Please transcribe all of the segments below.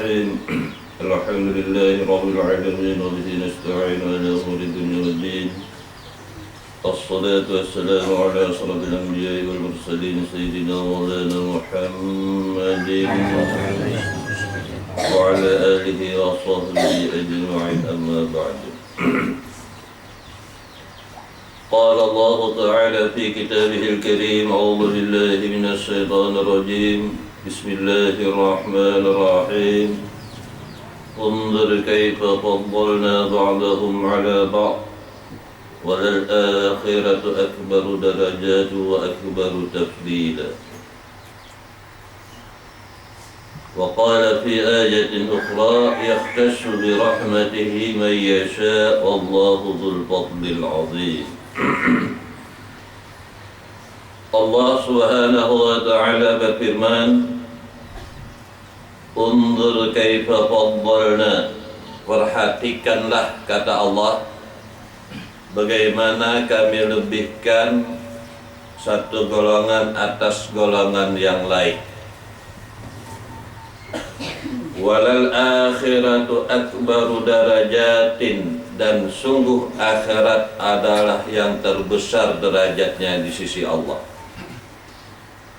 الرحيم الحمد لله رب العالمين وبه نستعين على أمور الدنيا والدين الصلاة والسلام على أشرف الأنبياء والمرسلين سيدنا مولانا محمد وعلى آله وصحبه أجمعين أما بعد قال الله تعالى في كتابه الكريم أعوذ بالله من الشيطان الرجيم بسم الله الرحمن الرحيم انظر كيف فضلنا بعضهم على بعض وللآخرة أكبر درجات وأكبر تفضيلا وقال في آية أخرى يختص برحمته من يشاء والله ذو الفضل العظيم. Allah Subhanahu wa ta'ala berfirman, unzur kaifa faddalna, perhatikanlah kata Allah bagaimana kami lebihkan satu golongan atas golongan yang lain. Walal akhiratu akbaru darajatin, dan sungguh akhirat adalah yang terbesar derajatnya di sisi Allah.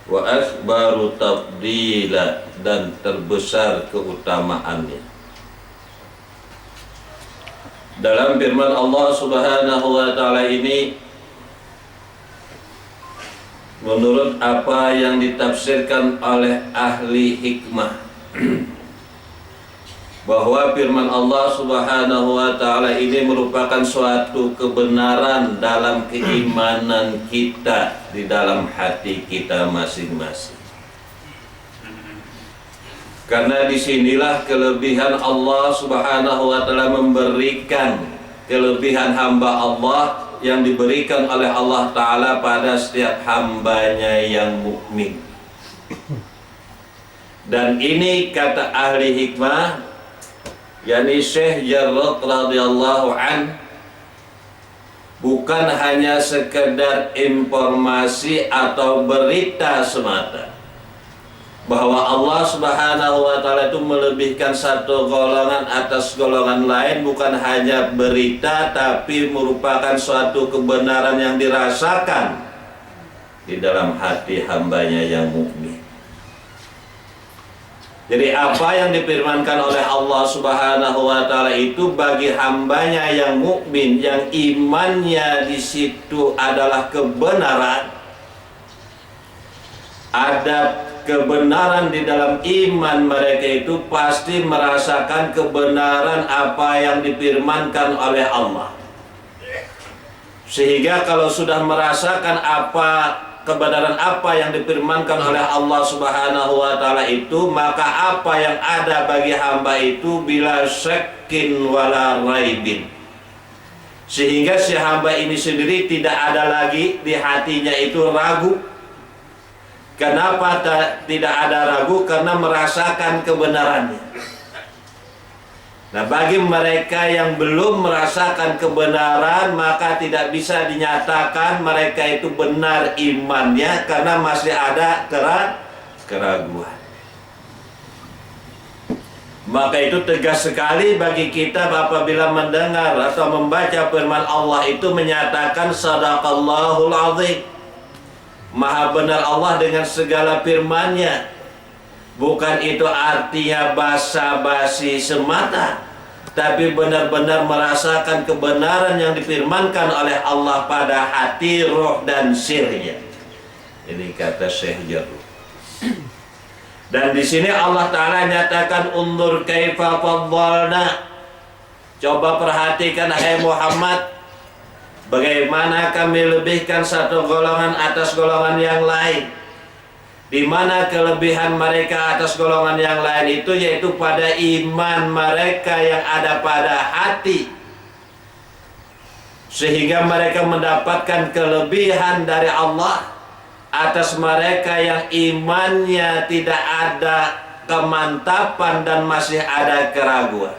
Wa akbaru tafdila, dan terbesar keutamaannya. Dalam firman Allah Subhanahu wa ta'ala ini, menurut apa yang ditafsirkan oleh ahli hikmah, bahwa firman Allah Subhanahu wa ta'ala ini merupakan suatu kebenaran dalam keimanan kita di dalam hati kita masing-masing. Karena disinilah kelebihan Allah Subhanahu wa ta'ala memberikan kelebihan hamba Allah yang diberikan oleh Allah ta'ala pada setiap hambanya yang mukmin. Dan ini kata ahli hikmah, yakni Syekh Jarrah radhiyallahu an, bukan hanya sekedar informasi atau berita semata bahwa Allah Subhanahu wa ta'ala itu melebihkan satu golongan atas golongan lain, bukan hanya berita tapi merupakan suatu kebenaran yang dirasakan di dalam hati hambanya yang mukmin. Jadi apa yang difirmankan oleh Allah Subhanahu wa ta'ala itu bagi hambanya yang mukmin, yang imannya di situ adalah kebenaran, ada kebenaran di dalam iman mereka itu pasti merasakan kebenaran apa yang difirmankan oleh Allah. Sehingga kalau sudah merasakan kebenaran apa yang difirmankan oleh Allah Subhanahu wa ta'ala itu, maka apa yang ada bagi hamba itu bila syakkin wala raibin, sehingga si hamba ini sendiri tidak ada lagi di hatinya itu ragu. Kenapa tidak ada ragu? Karena merasakan kebenarannya. Nah, bagi mereka yang belum merasakan kebenaran, maka tidak bisa dinyatakan mereka itu benar imannya, karena masih ada keraguan. Maka itu tegas sekali bagi kita apabila mendengar atau membaca firman Allah itu menyatakan sadaqallahul azim, maha benar Allah dengan segala firman-Nya. Bukan itu artinya basa-basi semata, tapi benar-benar merasakan kebenaran yang difirmankan oleh Allah pada hati, roh, dan sirnya. Ini kata Syekh Jarrah. Dan di sini Allah Ta'ala nyatakan undur kaifa faddalna. Coba perhatikan hai Muhammad, bagaimana kami lebihkan satu golongan atas golongan yang lain. Di mana kelebihan mereka atas golongan yang lain itu, yaitu pada iman mereka yang ada pada hati, sehingga mereka mendapatkan kelebihan dari Allah atas mereka yang imannya tidak ada kemantapan dan masih ada keraguan.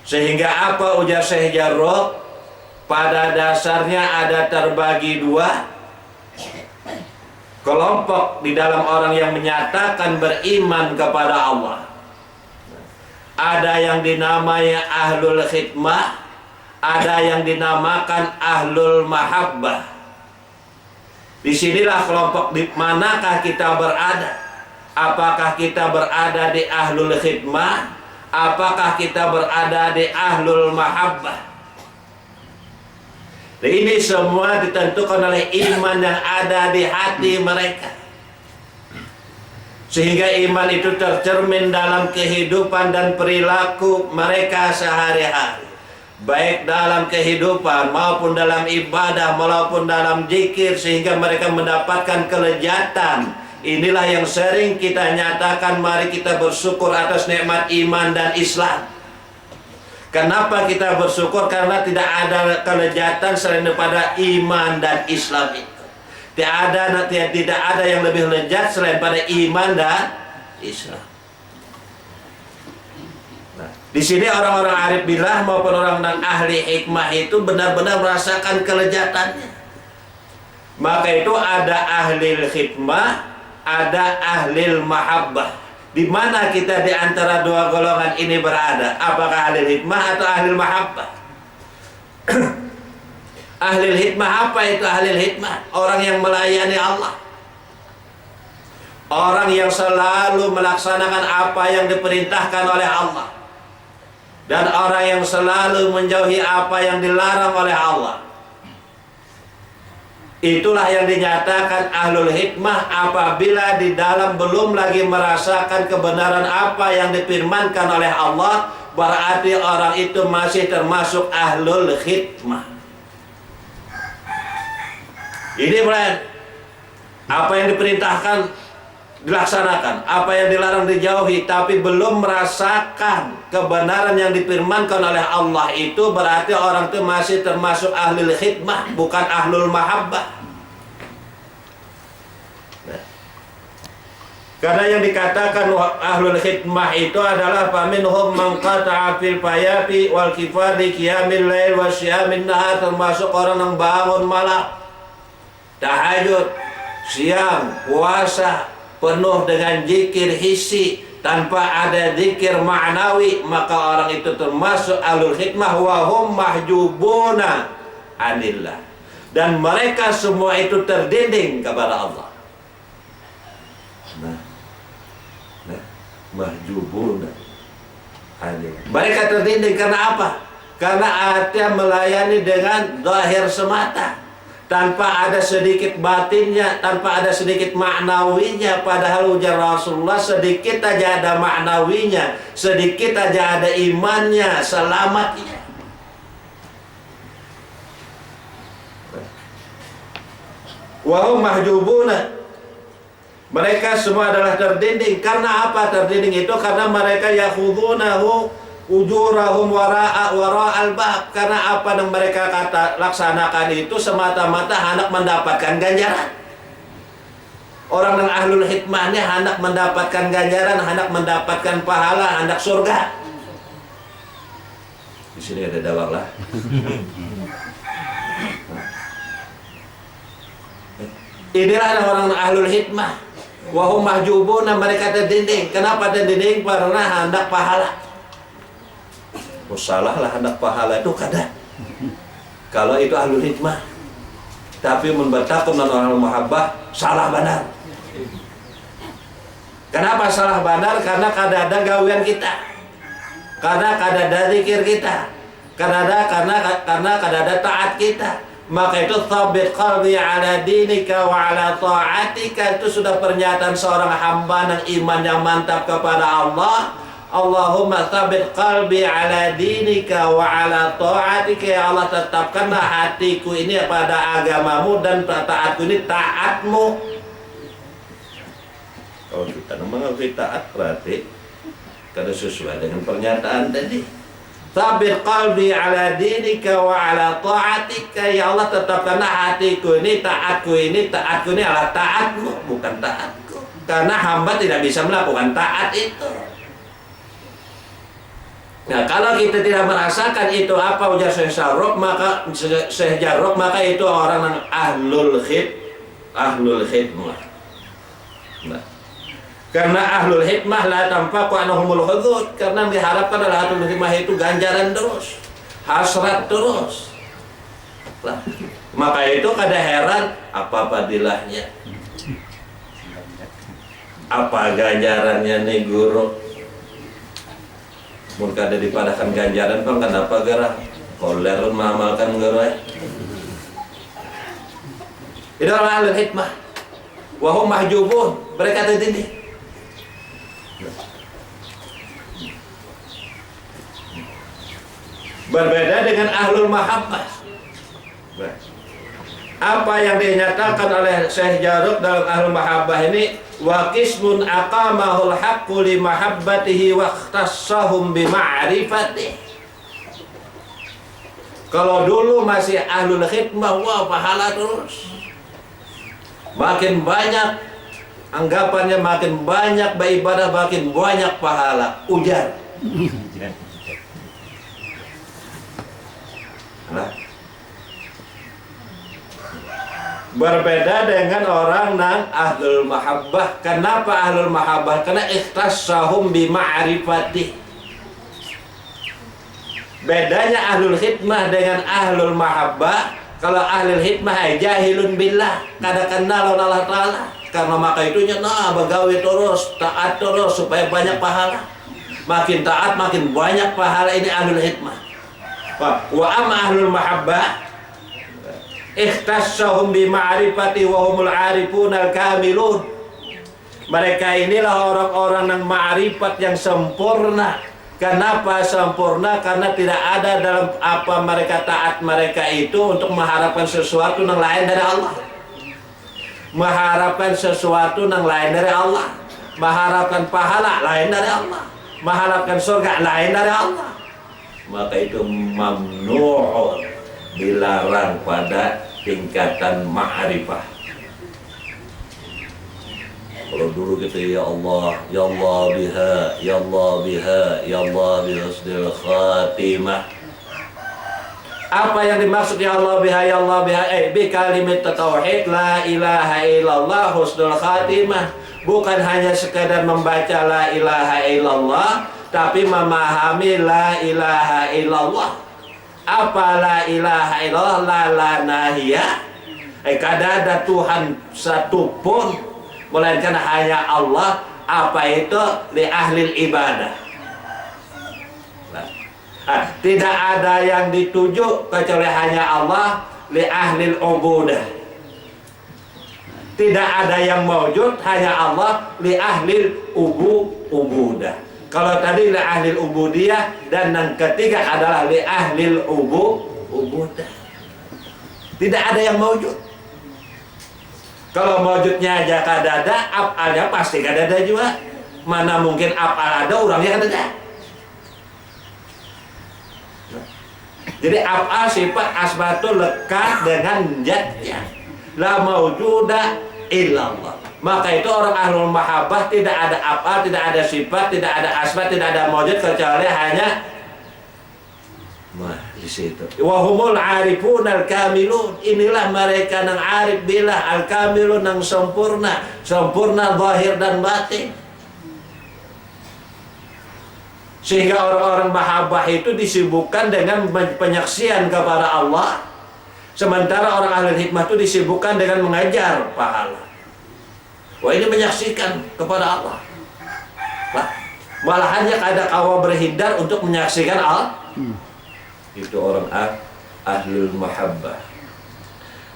Sehingga apa ujar Syekh Jarrah? Pada dasarnya ada terbagi dua kelompok di dalam orang yang menyatakan beriman kepada Allah. ada yang dinamai ahlul khidmah, ada yang dinamakan ahlul mahabbah. Disinilah kelompok di manakah kita berada. Apakah kita berada di ahlul khidmah, apakah kita berada di ahlul mahabbah. Dan ini semua ditentukan oleh iman yang ada di hati mereka, sehingga iman itu tercermin dalam kehidupan dan perilaku mereka sehari-hari, baik dalam kehidupan maupun dalam ibadah maupun dalam zikir, sehingga mereka mendapatkan kelezatan. Inilah yang sering kita nyatakan, mari kita bersyukur atas nikmat iman dan Islam. Kenapa kita bersyukur? Karena tidak ada kelezatan selain daripada iman dan Islam itu. Tidak ada yang lebih lezat selain pada iman dan Islam. Nah, di sini orang-orang arif billah maupun orang ahli hikmah itu benar-benar merasakan kelezatannya. Maka itu ada ahli hikmah, ada ahli mahabbah. Di mana kita di antara dua golongan ini berada? Apakah ahli hikmah atau ahli mahabbah? Ahli hikmah, apa itu ahli hikmah? Orang yang melayani Allah, orang yang selalu melaksanakan apa yang diperintahkan oleh Allah, dan orang yang selalu menjauhi apa yang dilarang oleh Allah. Itulah yang dinyatakan ahlul hikmah apabila di dalam belum lagi merasakan kebenaran apa yang difirmankan oleh Allah, berarti orang itu masih termasuk ahlul hikmah. Ini berarti apa yang diperintahkan dilaksanakan, apa yang dilarang dijauhi, tapi belum merasakan kebenaran yang difirmankan oleh Allah, itu berarti orang itu masih termasuk ahlul khidmah, bukan ahlul mahabbah. Nah, karena yang dikatakan ahlul khidmah itu adalah faminhum man qata'a fil fayafi wal kifadi qiyamil lail wa syiamin nahar, termasuk orang yang bangun malam, tahajud, siang, puasa, penuh dengan zikir hissi tanpa ada zikir ma'nawi, maka orang itu termasuk ahlul hikmah. Wa hum mahjubuna anillah, dan mereka semua itu terdinding kepada Allah. Nah, mahjubuna anillah, mereka terdinding karena apa? Karena artinya melayani dengan zahir semata, tanpa ada sedikit batinnya, tanpa ada sedikit maknawinya. Padahal ujar Rasulullah, sedikit aja ada maknawinya, sedikit aja ada imannya, selamatnya. Wahum mahjubuna, mereka semua adalah terdinding. Karena apa terdinding itu? Karena mereka yakhudunahu ujurahum wara'al bab. Karena apa yang mereka laksanakan itu semata-mata hendak mendapatkan ganjaran. Orang yang ahlul hikmahnya hendak mendapatkan ganjaran, hendak mendapatkan pahala, hendak surga. Di sini ada dawak lah. Inilah orang ahlul hikmah. Wahum mahjubuna, mereka terdinding. Kenapa terdinding? Karena hendak pahala. Salah lah hendak pahala itu kadang. Kalau itu ahlul hikmah. Tapi membertakun dan orang mahabbah, salah benar. Kenapa salah benar? Karena kadang ada gawian kita, karena kadang ada zikir kita, karena kadang ada taat kita. Maka itu thabit qalbi ala dinika wa ala ta'atika, itu sudah pernyataan seorang hamba yang iman yang mantap kepada Allah. Allahumma thabit qalbi ala dinika wa ala ta'atika, ya Allah tetapkanlah hatiku ini pada agamamu dan taatku ini taatmu. Kalau kita mengerti taat berarti kada sesuai dengan pernyataan tadi. Thabit qalbi ala dinika wa ala ta'atika, ya Allah tetapkanlah hatiku ini taatku ini adalah taatmu, bukan taatku. Karena hamba tidak bisa melakukan taat itu. Nah, kalau kita tidak merasakan itu, apa ujar Syekh Jarrah, maka itu orang yang ahlul khidmah. Nah, Karena ahlul hikmah la tanfaqu anhumul hudud, karena diharapkan adalah ahlul hikmah itu ganjaran terus, hasrat terus. Lah, maka itu kada heran apa fadilahnya, apa ganjarannya nih guru. Mun kada dipadakan ganjaran pun kenapa gerah kolerun mengamalkan guru. Itu orang ahlul hikmah. Wahum mahjubun, mereka tertindih. Berbeda dengan ahlul mahabbah. Apa yang dinyatakan oleh Syekh Jarud dalam ahlul mahabbah ini, wa qismun aqamahul haqqu li mahabbatihi wa ikhtassahum bi ma'rifatihi. Kalau dulu masih ahlul khidmah, wah pahala terus. Makin banyak anggapannya, makin banyak beribadah, makin banyak pahala. Ujar. Nah, berbeda dengan orang yang ahlul mahabbah. Kenapa ahlul mahabbah? Karena ikhtassahum bi ma'rifati. Bedanya ahlul khidmah dengan ahlul mahabbah, kalau ahlul khidmah jahilun billah, kada kenal Allah Ta'ala. Karena maka itu nah begawi terus, taat terus supaya banyak pahala. Makin taat makin banyak pahala. Ini ahlul khidmah. Wa amma ahlul mahabbah ikhtassahum bi ma'rifati wa humul arifun al-kamilun. Mereka inilah orang-orang yang ma'rifat yang sempurna. Kenapa sempurna? Karena tidak ada dalam apa mereka taat mereka itu untuk mengharapkan sesuatu yang lain dari Allah. Mengharapkan sesuatu yang lain dari Allah. Mengharapkan pahala lain dari Allah. Mengharapkan surga lain dari Allah. Maka itu mamnu'un, dilarang pada tingkatan ma'rifah. Kalau dulu kita ya Allah biha, ya Allah biha, ya Allah bi husnil khatimah. Apa yang dimaksud ya Allah biha, ya Allah biha? Bi kalimat tauhid la ilaha illallah husnul khatimah. Bukan hanya sekadar membaca la ilaha illallah, tapi memahami la ilaha illallah. Apa la ilaha illallah? La nahiyah. Kada ada Tuhan satu pun melainkan hanya Allah. Apa itu? Li ahlil ibadah. Tidak ada yang dituju kecuali hanya Allah. Li ahlil ubudah. Tidak ada yang mewujud, hanya Allah. Li ahlil ubudah. Kalau tadi li ahlil ubudiyah, dan yang ketiga adalah li ahlil ubudah. Tidak ada yang mewujud. Kalau mewujudnya aja kadada, af'alnya pasti kadada juga. Mana mungkin af'al ada, orangnya kadada. Jadi af'al sifat asbatu lekat dengan zatnya. La mawjuda illallah. Maka itu orang ahlul mahabbah tidak ada af'al, tidak ada sifat, tidak ada asbat, tidak ada mawjud kecuali hanya di situ. Wa humul arifun al-kamilun. Inilah mereka yang arif billah, al-kamilun yang sempurna, sempurna zahir dan batin. Sehingga orang-orang mahabbah itu disibukkan dengan penyaksian kepada Allah. Sementara orang ahli hikmah itu disibukkan dengan mengajar pahala. Wah, ini menyaksikan kepada Allah. Malahannya ada kawa berhindar untuk menyaksikan Allah. Itu orang ahlul mahabbah.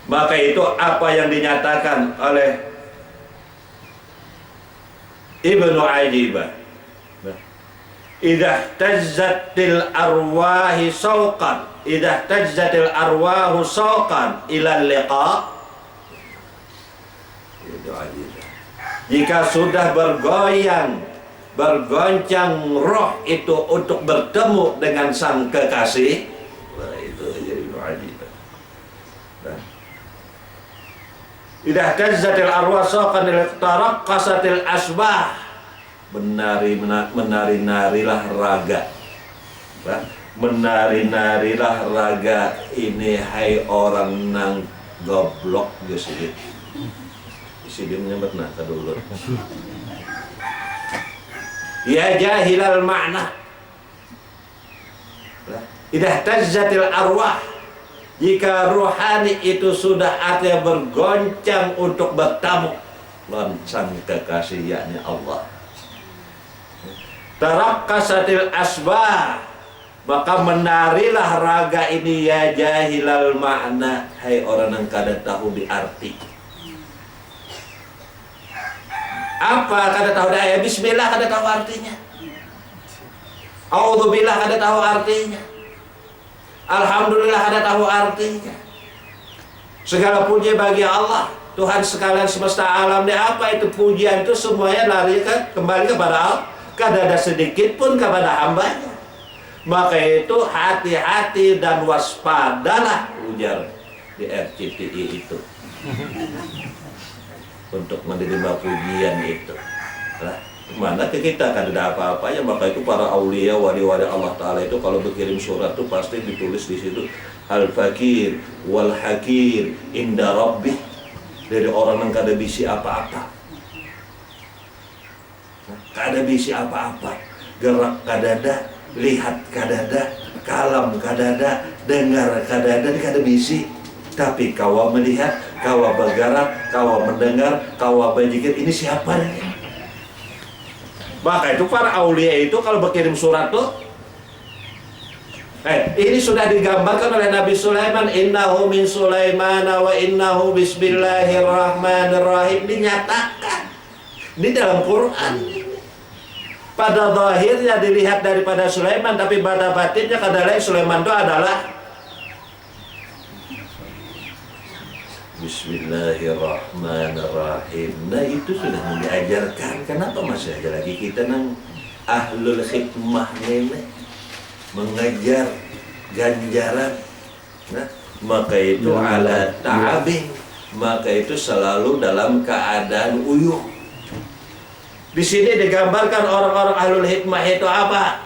Maka itu apa yang dinyatakan oleh Ibnu Ajibah. Idza tajzatil arwahi sauqan, idza tajzatil arwahu sauqan ila liqa. Itu Ajibah. Jika sudah bergoncang roh itu untuk bertemu dengan sang kekasih, itu jadi Ajibah. Idza tajzatil arwah sauqan ila taraqqasatil asbah. Menari-narilah raga. Menari-narilah raga ini, hai orang nang goblok geus ieu. Si dia menyebut nah dulu. Ya jahilal makna. Idah tazzatil arwah. Jika rohani itu sudah artinya bergoncang untuk bertamu loncang kekasih yakni Allah. Tarakkasatil asbah, maka menarilah raga ini ya jahilal makna, hai orang yang kada tahu di arti. Apa kada tahu daya? Bismillah kada tahu artinya. A'udzubillah kada tahu artinya. Alhamdulillah kada tahu artinya. Segala puji bagi Allah, Tuhan sekalian semesta alam. Apa itu pujian itu semuanya lari kembali kepada Allah. Kada ada sedikit pun kepada hambanya. Maka itu hati-hati dan waspadalah, ujar di RCTI itu. Untuk menerima pujian itu. Mana ke kita kan ada apa-apanya. Maka itu para aulia wali-wali Allah Ta'ala itu kalau berkirim surat itu pasti ditulis di situ al-fakir wal hakir inda rabbih, dari orang yang kada bisi apa-apa, kada bisi apa-apa, gerak kadada, lihat kadada, kalam kadada, dengar kadada, kada bisi. Tapi kawa melihat, kawa bergerak, kawa mendengar, kawa berzikir, ini siapa nih? Maka itu para aulia itu kalau berkirim surat tuh, ini sudah digambarkan oleh Nabi Sulaiman, innahu min Sulaiman wa innahu bismillahirrahmanirrahim, dinyatakan di dalam Quran. Pada zahirnya dilihat daripada Sulaiman, tapi pada batinnya kadang-kadang Sulaiman itu adalah Bismillahirrahmanirrahim. Nah itu sudah diajarkan. Kenapa masih aja lagi kita nang ahlul hikmah ini mengejar ganjaran? Nah, maka itu ala ta'abin, maka itu selalu dalam keadaan uyuh. Di sini digambarkan orang-orang ahlul hikmah itu apa?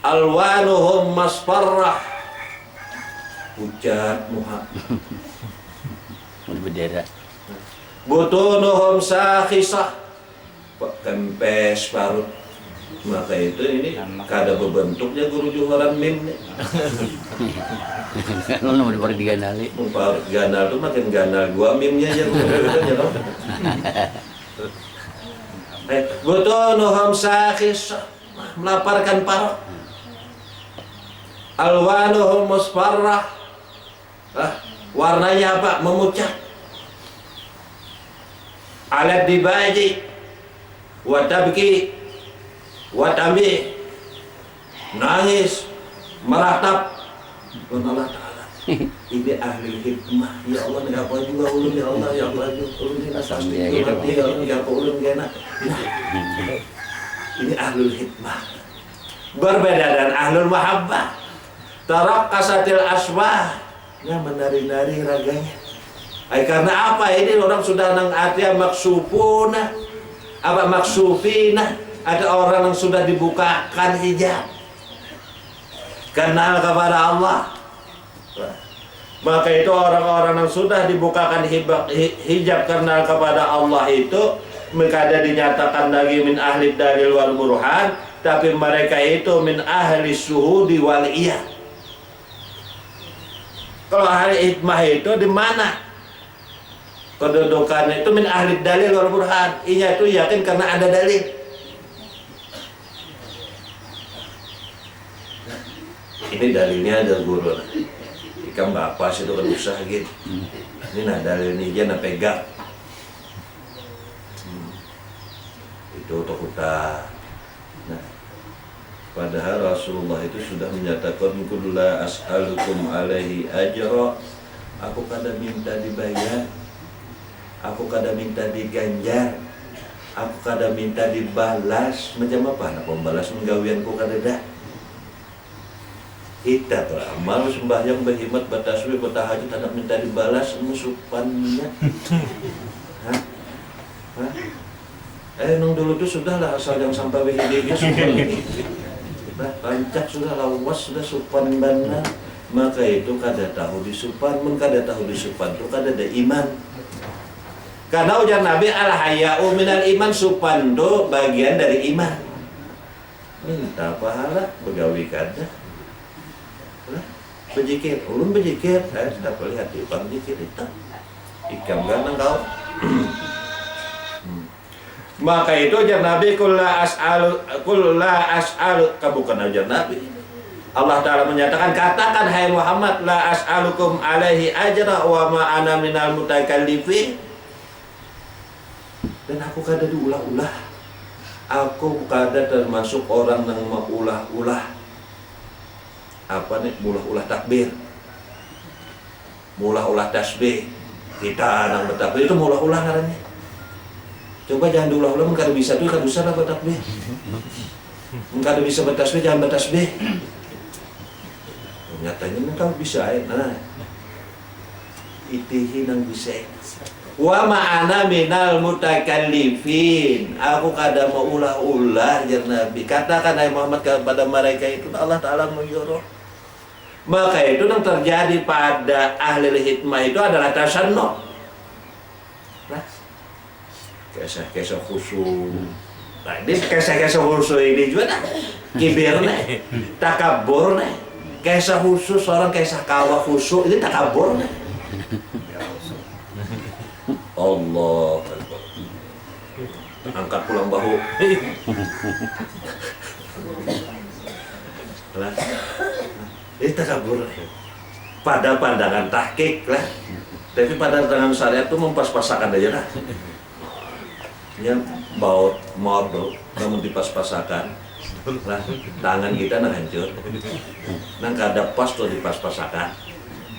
Alwanuhum masfarrah, pucat muha. Bendera. Butunuhum sakhisah, kempes parut. Maka itu ini kada berbentuknya guru jualan mim nih. Lo mau dipakai diganali. Parut ganal tuh makin ganal gua mimnya aja gua. Butunuhum sakhisah, melaparkan parut. Alwanuhum musfarrah. Warnanya apa? Memucat. Alat dibaji, watabki, watambi, nangis, meratap. Allah Ta'ala. Ini ahli hikmah. Ya Allah, ngapa juga ulun ya Allah, ya Allah ulun ini pasti ya Allah ulun gana. Ini ahlul hikmah. Berbeda dengan ahlul mahabbah. Tarakkasatil asbah. Yang menari-nari raganya. Karena apa? Ini orang sudah nang artinya maksufuna, apa maksufina, ada orang yang sudah dibukakan hijab, kenal kepada Allah. Maka itu orang-orang yang sudah dibukakan hijab kenal kepada Allah itu mengkada dinyatakan lagi min ahli dalil wal burhan, tapi mereka itu min ahli syuhudi wal iyah. Kalau ahli hikmah itu di mana kedudukannya? Itu min ahli dalil wal burhan. Inya itu yakin karena ada dalil. Ini dalilnya ada guru. Ikan bapak sih itu kan usaha gitu. Ini nah dalilnya dia nah pegang. Itu untuk kita. Nah, padahal Rasulullah itu sudah menyatakan kulla as'alukum alaihi ajra, aku kada minta dibayar, aku kada minta diganjar, aku kada minta dibalas. Macam apa nak pembalas menggawianku kada dah. Kita tuh amal sembahyang berkhidmat bertasbih bertahajud tidak minta dibalas musupannya. Hah? Nung dulu tuh sudahlah asal yang sampai wihidnya sudah. Nah, rancak sudah lawas sudah supan benar, maka itu kada tahu disupan, kada tahu disupan itu kada ada iman. Karena ujar Nabi al-haya'u minal iman, supando bagian dari iman. Minta pahala begawi kada. Bejikir, ulun bejikir, saya sudah lihat di bang jikir itu. Ikam ganang kau. Maka itu ujar Nabi kulla as'alu bukan ujar Nabi. Allah Ta'ala menyatakan, katakan hai Muhammad, la as'alukum alaihi ajra wa ma ana minal mutakallifin. Dan aku kada diulah-ulah. Aku kada termasuk orang yang mengulah-ulah. Apa nih? Ulah-ulah takbir, ulah-ulah tasbih. Kita nang bertakbir itu ulah-ulah ngarannya. Coba jangan diulah-ulah, kada bisa tuh, kada usah lah bertakbir. Kada bisa bertasbih, jangan bertasbih. Nyatanya engkau bisa, nah itihi nang bisa. Wa ma'ana minal mutakallifin. Aku kada mau ulah-ulah jar Nabi. Katakan hai Muhammad kepada mereka itu, Allah Ta'ala menyuruh. Maka itu yang terjadi pada ahli hikmah itu adalah tasannuh. Nah, kisah khusyuk. Nah, ini kisah khusyuk ini juga dah. Kibir nih, takabur nih. Kisah khusus orang kisah kawah khusyuk ini takabur nih. Allah angkat pulang bahu. Lah, ini takabur pada pandangan tahqiq lah. Tapi pada pandangan syariat itu mempas-pasakan aja lah. Yang baut modal, namun dipas-pasakan. Lah, tangan kita nak hancur. Nang kada pas tuh dipas-pasakan.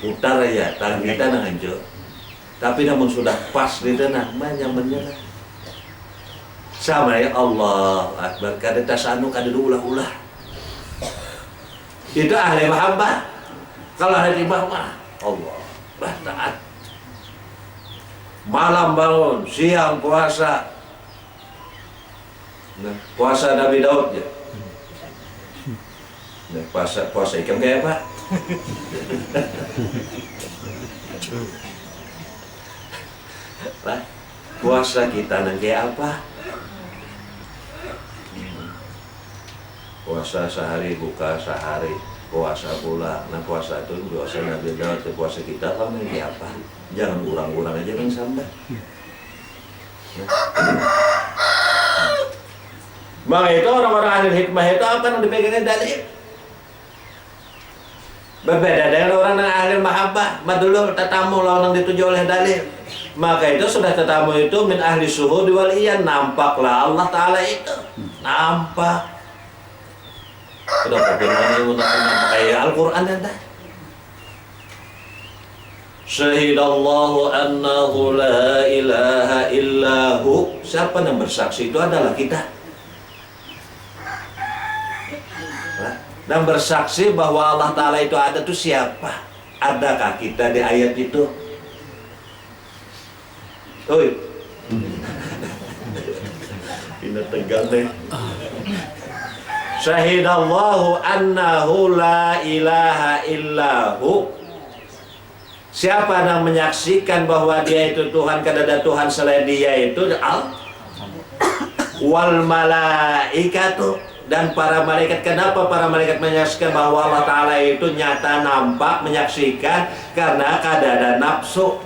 Putar aja, tangan kita nak hancur. Tapi namun sudah pas di tanah, yang menyerah. Sama ya Allah Akbar, kada tasanu, kada diulah-ulah. Itu ahli mahabbah. Kalau ahli mahabbah, Allah taat. Malam bangun, siang puasa. Nah, puasa Nabi Daud ya. Nah, puasa ikan kayak apa? Lah, puasa kita nanti apa? Puasa sehari, buka sehari, puasa pula. Nah, puasa itu puasa Nabi Daud, puasa kita nanti apa? Jangan ulang-ulang aja yang sambat. Nah. Maka itu orang-orang ahli hikmah itu apa yang dipegangin dalil? Berbeda dengan orang yang ahli mahabbah, madulul tatamu lawan yang dituju oleh dalil. Maka itu sudah tetamu itu min ahli suhud wal iyan, nampaklah Allah Ta'ala itu. Nampak. Sudah firman ini kayak Al-Quran ada. Syahidallahu annahu la ilaha illahu. Siapa yang bersaksi itu adalah kita. Dan bersaksi bahwa Allah Ta'ala itu ada itu siapa? Adakah kita di ayat itu? Oi. Ini tegang deh. Syahidallahu annahu la ilaha illahu. Siapa yang menyaksikan bahwa dia itu Tuhan, kada ada Tuhan selain dia itu wal malaikatu, dan para malaikat. Kenapa para malaikat menyaksikan bahwa Allah Ta'ala itu nyata, nampak, menyaksikan? Karena kada ada nafsu.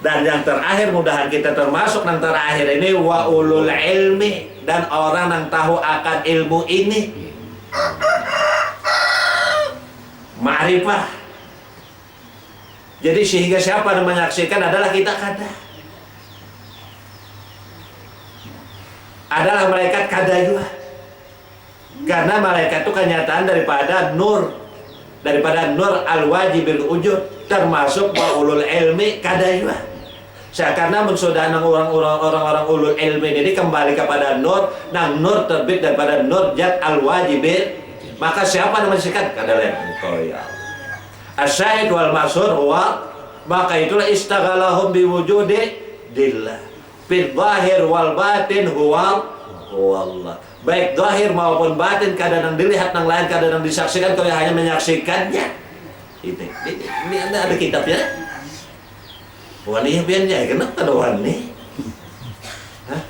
Dan yang terakhir, mudahan kita termasuk yang terakhir ini, wa ulul ilmi, dan orang yang tahu akan ilmu ini, ma'rifah. Jadi sehingga siapa yang menyaksikan adalah kita kada. Adalah malaikat kada juga. Karena malaikat itu kenyataan daripada nur al-wajibil wujud, termasuk wa ulul ilmi kada juga. Karena mensudahan orang-orang ulul ilmi ini kembali kepada nur, nang nur terbit daripada nur zat al-wajibil. Maka siapa yang menyaksikan? Kada lain engkau ya Allah. Asyahid wal masyhur huwa, maka itulah istaghalahum biwujudi dillah. Fil zahir wal batin huwa Allah. Baik zahir maupun batin, kadang dilihat nang lain, kadang disaksikan, kau hanya menyaksikannya. Ini ada kitabnya. Wani biarnya kenapa ada wani? Hah?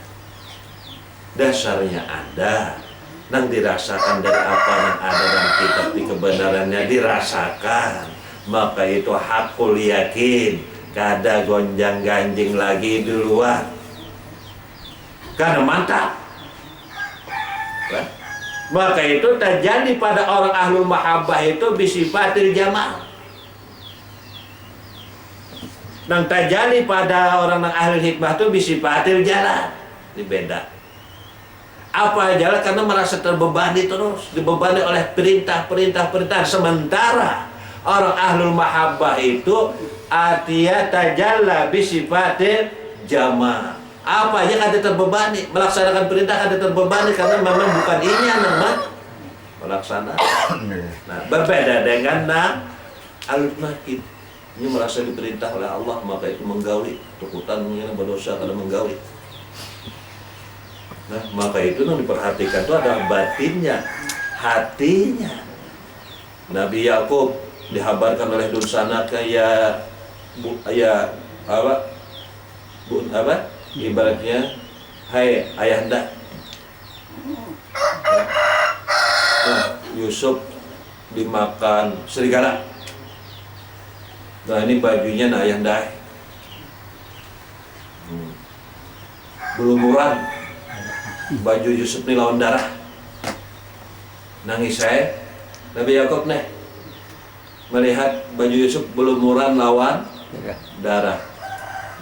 Dasarnya ada, nang dirasakan dari apa yang ada dalam kitab di kebenarannya dirasakan. Maka itu hakul yakin, kada gonjang ganjing lagi di luar. Karena mantap. Hah? Maka itu terjadi pada orang ahlul mahabbah itu bisifatil jamal. Nang terjadi pada orang yang ahli hikmah itu bisifatil jalan. Ini beda. Apa jalan? Karena merasa terbebani terus, dibebani oleh perintah. Sementara orang ahlul mahabbah itu atia tajalla bisifatil jamal. Apa aja kada terbebani, melaksanakan perintah kada terbebani karena memang bukan ini yang melaksanakan. Nah, berbeda dengan ahlul hikmah. Ini merasa diperintah oleh Allah, maka itu menggauli. Tukutannya berdosa karena menggauli. Nah, maka itu yang diperhatikan itu adalah batinnya, hatinya. Nabi Yakub dihabarkan oleh Dunsana kayak ibaratnya, hai ayahanda. Yusuf dimakan serigala. Nah ini bajunya nah ayahanda. Berumuran baju Yusuf ini lawan darah. Nangis saya Nabi Yakub nih melihat baju Yusuf berumuran lawan darah.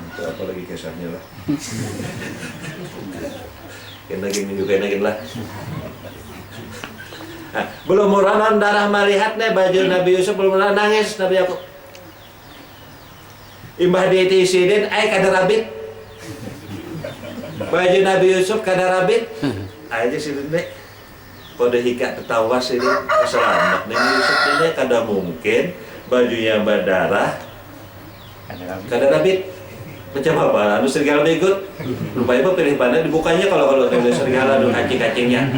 Itu apa lagi kisahnya lah. Kena lah. Nah, berumuran darah melihat nih baju Nabi Yusuf berumuran, nangis Nabi Yakub. Imbah diisidin, kada rabit. Baju Nabi Yusuf kada rabit. Aja sih nek. Pada hikat tertawas ini selamat. Nabi Yusuf ini kada mungkin bajunya berdarah kada rabit. Macam apa? Anu serigala ikut. Rupanya pilih pandang dibukanya kalau serigala anu kacing-kacingnya.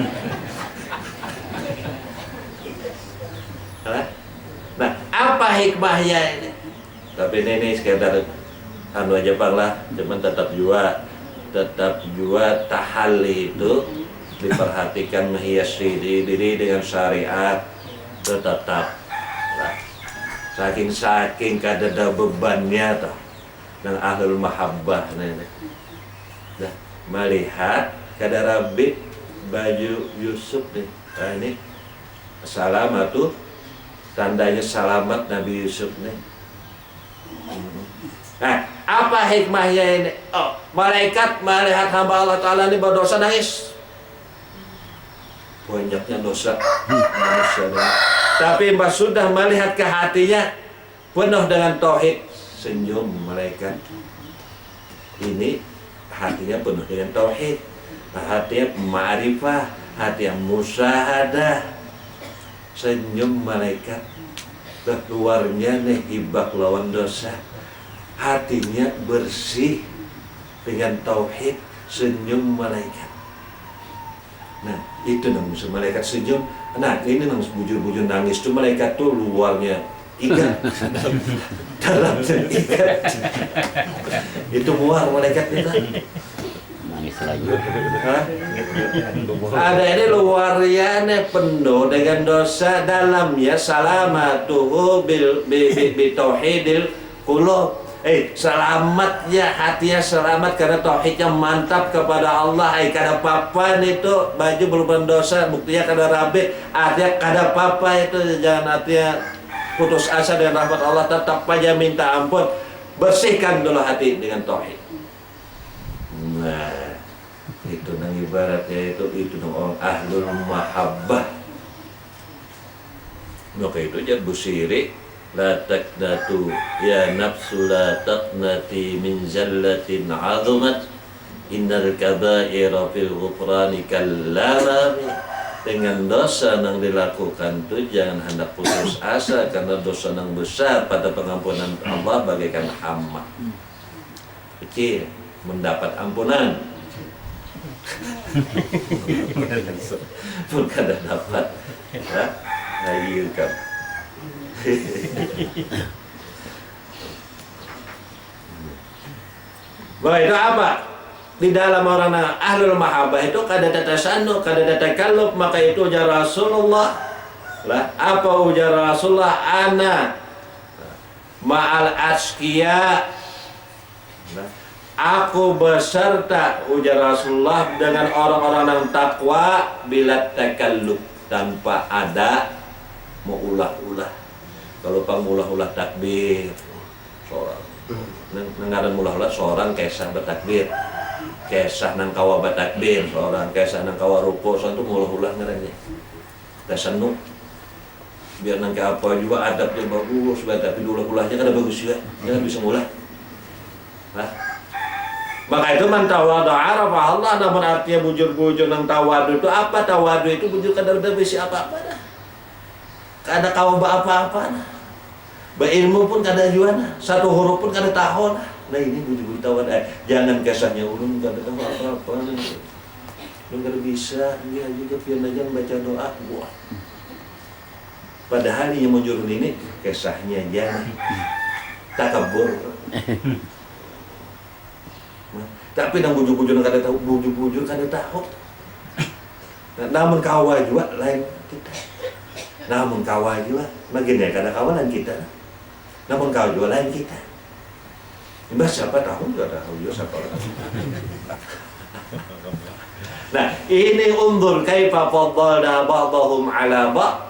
Nah, apa hikmahnya ini? Tapi ini sekedar anu aja bang lah, cuman tetap juga tahalli itu diperhatikan menghiasi diri dengan syariat tetap lah. Saking kadada bebannya toh nang ahlul mahabbah nih. Nah, melihat kada rabit baju Yusuf nih. Nah, ini salamatu tandanya selamat Nabi Yusuf nih. Nah, apa hikmahnya ini? Oh, malaikat melihat hamba Allah Ta'ala ini berdosa nangis. Banyaknya dosa manusia. Tapi mbak sudah melihat ke hatinya penuh dengan tauhid, senyum malaikat. Ini hatinya penuh dengan tauhid, hatinya ma'rifah, hati yang musyahadah. Senyum malaikat. Keluarnya nih hibak lawan dosa, hatinya bersih dengan tauhid, senyum malaikat. Nah itu nang malaikat senyum. Nah ini nang bujur-bujur nangis tuh malaikat tuh luarnya ikat, dalamnya ikat. Itu muar malaikat kita. Nangis lagi. Ada ini luarnya penuh dengan dosa, dalamnya salamatuhu bi tauhidil qulub. Selamatnya hatinya selamat karena tauhidnya mantap kepada Allah. Kada apa-apa itu baju berubah dosa, buktinya kada rabi. Artinya kada apa-apa itu, jangan artinya putus asa dengan rahmat Allah, tetap aja minta ampun. Bersihkan dulu hati dengan tauhid. Nah, itu nang ibaratnya itu nang orang ahlul mahabbah. Maka itu jad busiri la taqnatu ya nafsu la taqnati min zallatin azumat innal kaba'ira fil ghufrani kallarami. Dengan dosa yang dilakukan itu jangan hendak putus asa, karena dosa yang besar pada pengampunan Allah bagaikan hama kecil mendapat ampunan pun kada dapat ya hayukan. Bahwa itu apa? Di dalam orang ahlul mahabbah itu kada tasannu, kada takalluf, maka itu ujar Rasulullah. Lah, apa ujar Rasulullah? Ana ma'al asqiya. Nah, aku beserta ujar Rasulullah dengan orang-orang yang takwa bila takalluf, tanpa ada mau ulah-ulah. Kalau pengulah-ulah takbir seorang nengaran ulah-ulah seorang kisah bertakbir, kisah nang kawa bertakbir seorang, kisah nang kawa ruko seorang itu ulah-ulah ngarannya tasannu. Biar nang apa juga adabnya bagus, tapi ulah-ulahnya kan bagus juga, jangan bisa ngulah. Nah, maka itu man tawadha'a rafa'a Allah. Namun artinya bujur-bujur nang tawadu itu apa? Tawadu itu bujur kada bisi apa-apa dah. Kada kawa apa-apa nah. Berilmu pun kada juana, satu huruf pun kada tahu nah. Nah ini bujur tawadu. Jangan kisahnya ulun kada tahu apa-apa nih. Ulun kada bisa, dia juga pian aja baca doa buah. Padahal yang menjurun ini kisahnya jangan takabur. Tapi nang bujur-bujur kada tahu, bujur-bujur kada tahu. Namun kawa juga lain kita. Namun kawa juga, bagiannya kada kawalan kita. Namun kawa juga lain kita. Mbak siapa tahu kada tahu juga siapa. Nah, ini undur kaifa faddalna ba'dahum 'ala ba'd.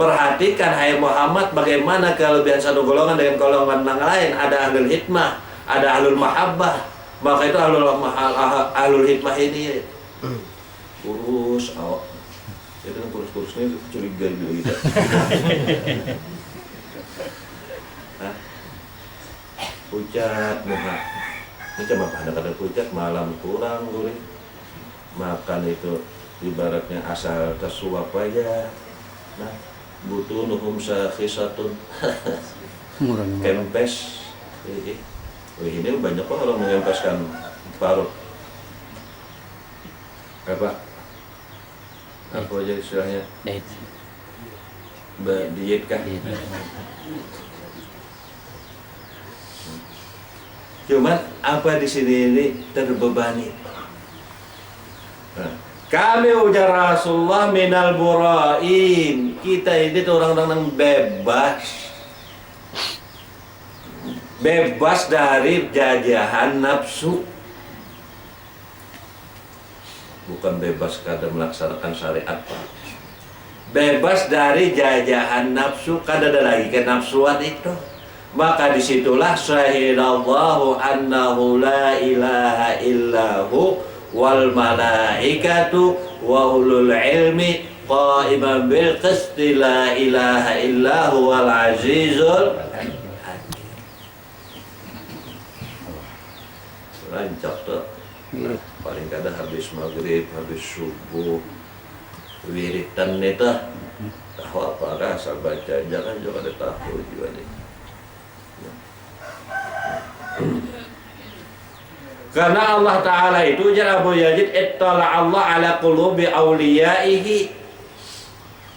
Perhatikan hai Muhammad bagaimana kelebihan satu golongan dengan golongan yang lain. Ada ahlul hikmah, ada ahlul mahabbah. Maka itu ahlul hikmah ini kurus, awak. Itu kan kurus-kurusnya curiga gitu. Pucat muka. Macam apa? Ada pucat malam kurang gurih. Makan itu ibaratnya asal tersuap aja. Nah, butuh nuhum sakhisatun. Kempes. Ini banyak orang mengempeskan parut. Apa aja istilahnya? Diet kah? Cuman apa di sini ini terbebani. Nah, kami ujar Rasulullah minal burain. Kita ini tuh orang-orang yang bebas dari jajahan nafsu. Bukan bebas kada melaksanakan syariat, Pak. Bebas dari jajahan nafsu, kada ada lagi kenafsuan itu. Maka disitulah syahidallahu annahu la ilaha illahu wal malaikatu wa ulul ilmi qa'iman bil qisti la ilaha illahu wal azizul rancak tuh. Paling kadang habis maghrib, habis subuh wiritan itu tahu apa rasa baca, jangan juga ada tahu juga nih. Karena Allah Ta'ala itu jar Abu Yazid ittala Allah ala qulubi awliyaihi.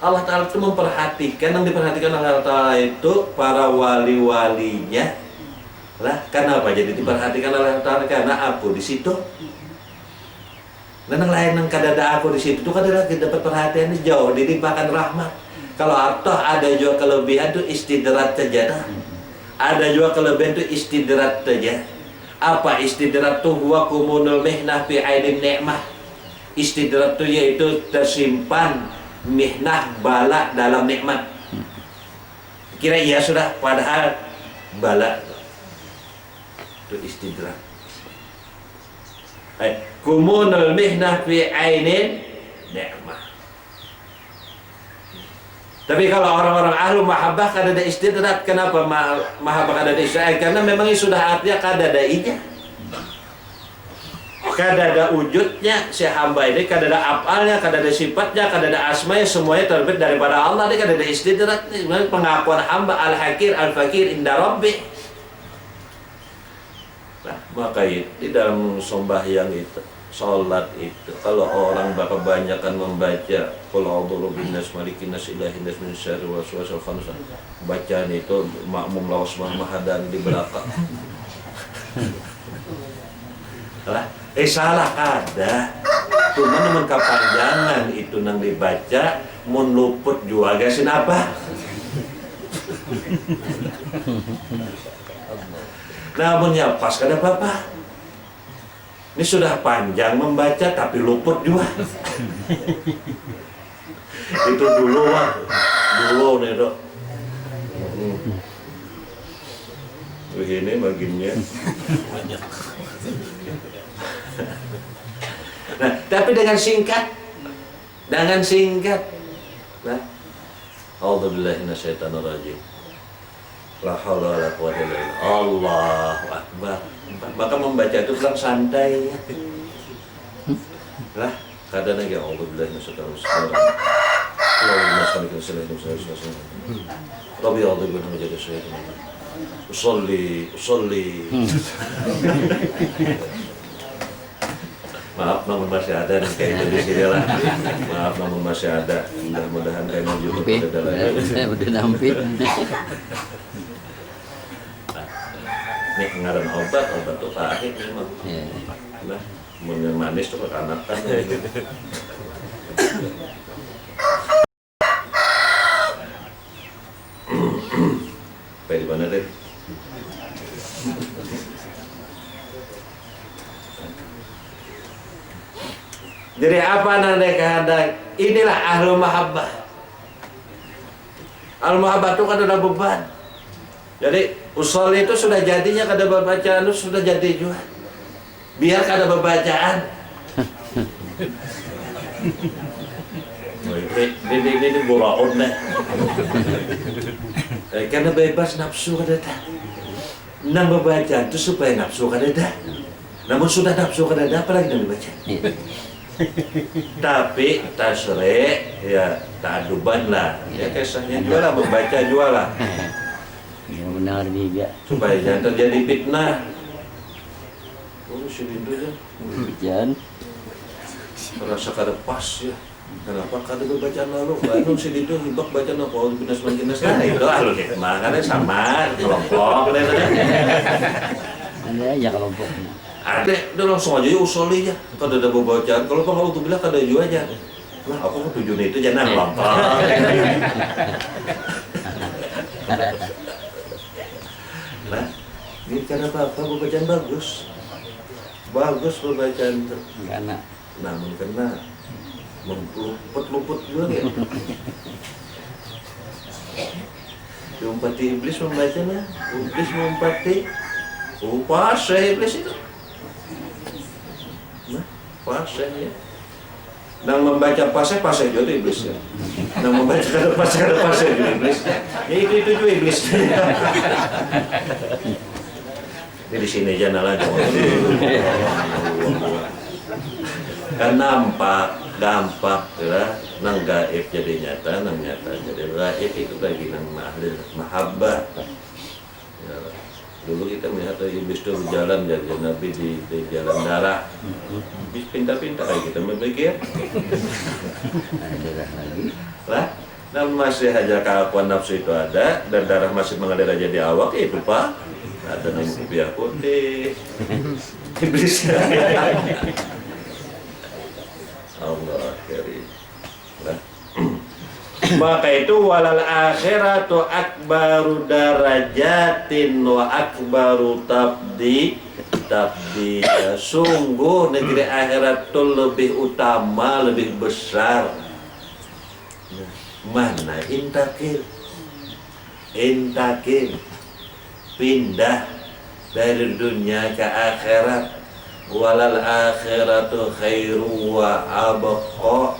Allah Ta'ala itu memperhatikan, yang diperhatikan Allah Ta'ala itu para wali-walinya. Lah, kenapa jadi diperhatikan oleh Allah Ta'ala? Karena aku di situ. Dan yang lain yang kadada aku di situ tuh kadada lagi dapat perhatian jauh dilimpahkan rahmat. Kalau toh ada juga kelebihan tuh istidrat saja. Ada juga kelebihan tuh istidrat saja. Apa istidrat tuh? Huwa kumunul mihnah fi ainin ni'mah. Istidrat tuh yaitu tersimpan mihnah bala dalam nikmat. Kira iya sudah, padahal bala itu istidrat. Kumunul mihnah fi ainin ni'mah. Tapi kalau orang-orang ahlu mahabbah kada ada istidrat. Kenapa mahabbah kada ada istidrat? Karena memang sudah artinya kada ada inya, kada ada wujudnya si hamba ini, kada ada afalnya, kada ada sifatnya, kada ada asmanya, semuanya terbit daripada Allah. Dia kada ada istidrat. Pengakuan hamba al-hakir al-fakir inda rabbih. Nah, maka itu di dalam sembahyang itu, sholat itu, kalau orang kebanyakan membaca qul a'udzu binnas malikin nas ilahin nas min syarri waswasil khannas, bacaan itu makmum lawas mahmadan di belakang. lah salah kada cuma namun kapanjangan itu nang dibaca mun luput jua gasin apa namun ya pas kada apa-apa ini sudah panjang membaca tapi luput juga itu dulu nih dok begini bagiannya. Nah, tapi dengan singkat. Nah, A'udzubillahi minasyaitonirrajim. La haula wala quwwata illa billah. Allahu akbar. Maka membaca itu pelan santai. Lah, kadang lagi A'udzubillahi minasyaitonirrajim. Allahumma shalli ala sayyidina Rabbi a'udzubillahi min syarri syaitan. Usolli. Maaf namun masih ada nih kayak itu di sini lah. Maaf namun masih ada. Mudah-mudahan kayak mau YouTube ada lagi. Udah nampil. Nih ngaran obat tuh pahit memang. Nah, mun manis tuh kekanakan ya gitu. Di mana deh? Jadi apa nanda kehendak? Inilah ahlul mahabbah. Ahlul mahabbah itu kan ada beban. Jadi usul itu sudah jadinya kada bacaan itu sudah jadi juga. Biar kada bacaan. Ini buraun deh. Karena bebas nafsu kada dah. Nang membaca itu supaya nafsu kada dah. Namun sudah nafsu kada dah apalagi nang dibaca. Tapi tasre ya ta'aduban lah. Ya kisahnya juga lah membaca juga lah. Ya benar juga. Supaya jangan terjadi fitnah. Oh si Dindu ya. Jangan. Merasa kada pas ya. Kenapa kada bacaan lalu? Bandung si Dindu hibak bacaan apa? Binas-binas. Nah itu alur hikmah kan sama kelompok. Ada aja kelompoknya. Ada, udah langsung aja ya usoli ya. Kada ada bacaan. Kalau pengalu tuh bilang kada juga aja. Lah aku mau tujuan itu jangan kelompok. Nah, ini cara apa? Bacaan bagus. Bagus bacaan itu. Karena Namun kena luput juga ya. Diumpati iblis membacanya. Iblis mengumpati. Pas iblis itu. Nah, pas ya. Nang membaca pasnya juga itu iblis ya. Nang membaca kada pasnya juga iblis. Ya itu juga iblis. Ini di sini aja nalar kan nampak gampang ya, nang gaib jadi nyata, nang nyata jadi gaib itu bagi nang mahabbah. Ya, dulu kita melihat iblis itu berjalan jadi Nabi di jalan darah. Iblis pintar-pintar kayak kita memikir. darah lagi. Lah, namun masih aja keakuan nafsu itu ada dan darah masih mengalir aja di awak itu pak. Ada yang kopiah putih. Iblis. Allah karim. Nah. Maka itu walal akhiratu akbaru darajatin wa akbaru tabdi ya, sungguh negeri akhirat itu lebih utama, lebih besar. Mana intakil pindah dari dunia ke akhirat. Walal akhiratu khairu wa abqa.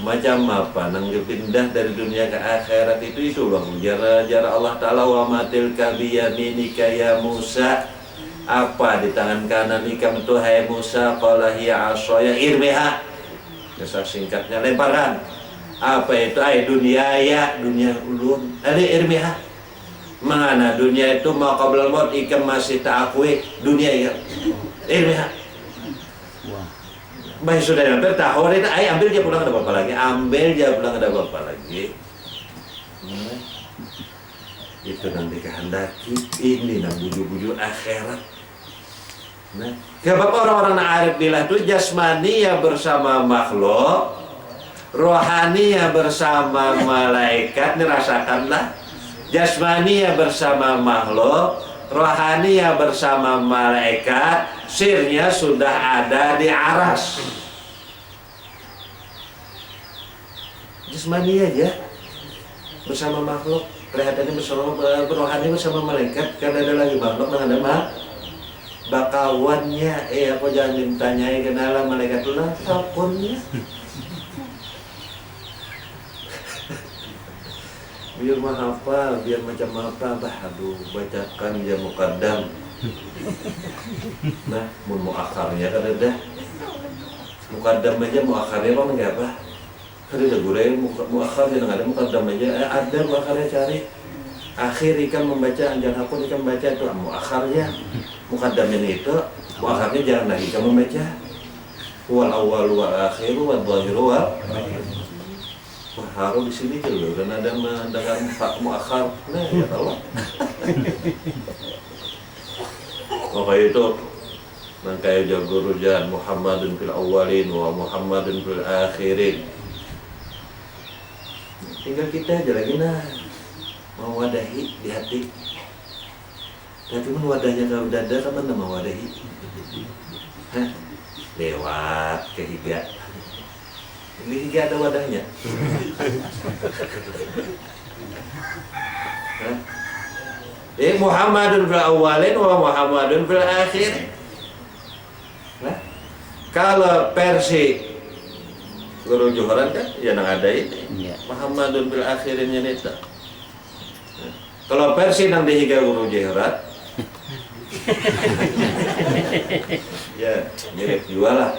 Macam apa nang pindah dari dunia ke akhirat itu loh jara Allah Ta'ala wa matil kabiyaminika ya Musa. Apa di tangan kanan ikam itu hai Musa qala hiya asaya irmiha. Kisah singkatnya lemparan. Apa itu dunia ulun ali irmiha. Mana dunia itu mau qablal maut ikam masih tak akui dunia ya. Irmiha. Baik sudah hampir tahun itu, ambil dia pulang ada apa lagi, Itu nanti kehendaki ini nang buju-buju akhirat. Nah, sebab orang-orang arif billah itu jasmania bersama makhluk, rohania bersama malaikat, dirasakanlah. Jasmania bersama makhluk, rohania bersama malaikat, sirnya sudah ada di aras. Jasmania aja bersama makhluk, kelihatannya bersama rohani bersama malaikat, karena ada lagi makhluk yang ada bakawannya. Aku jangan ditanyai kenalan malaikat lah, teleponnya. Biar mah apa, biar macam apa, aduh, bacakan ya muqaddam. Nah, mau akarnya kan ada. Muqaddam aja mau akarnya apa enggak apa? Kan ada gurau mau akarnya enggak ada, muqaddam aja ada mau akarnya cari. Akhir ikan membaca, jangan aku ikan membaca itu mau akarnya. Muqaddamnya itu, mau akarnya jangan lagi kamu membaca. Wal awwal wal akhir wal zahir wal wah, haru di sini dulu dan ada mendengar muakhar. Nah, ya tahu. Maka itu nangkai jago rujan Muhammadun fil awwalin wa Muhammadun fil akhirin. Tinggal kita aja lagi mewadahi di hati. Tapi wadahnya kalau dada kan mana mewadahi? Hah? Lewat ke higa. Ini higa ada wadahnya. Muhammadun fil awwalin wa Muhammadun fil akhirin. Nah, kalau versi Guru Johran kan yang ada ini Muhammadun fil akhirinnya itu. Nah, kalau versi yang dihiga Guru Johran ya mirip juga lah.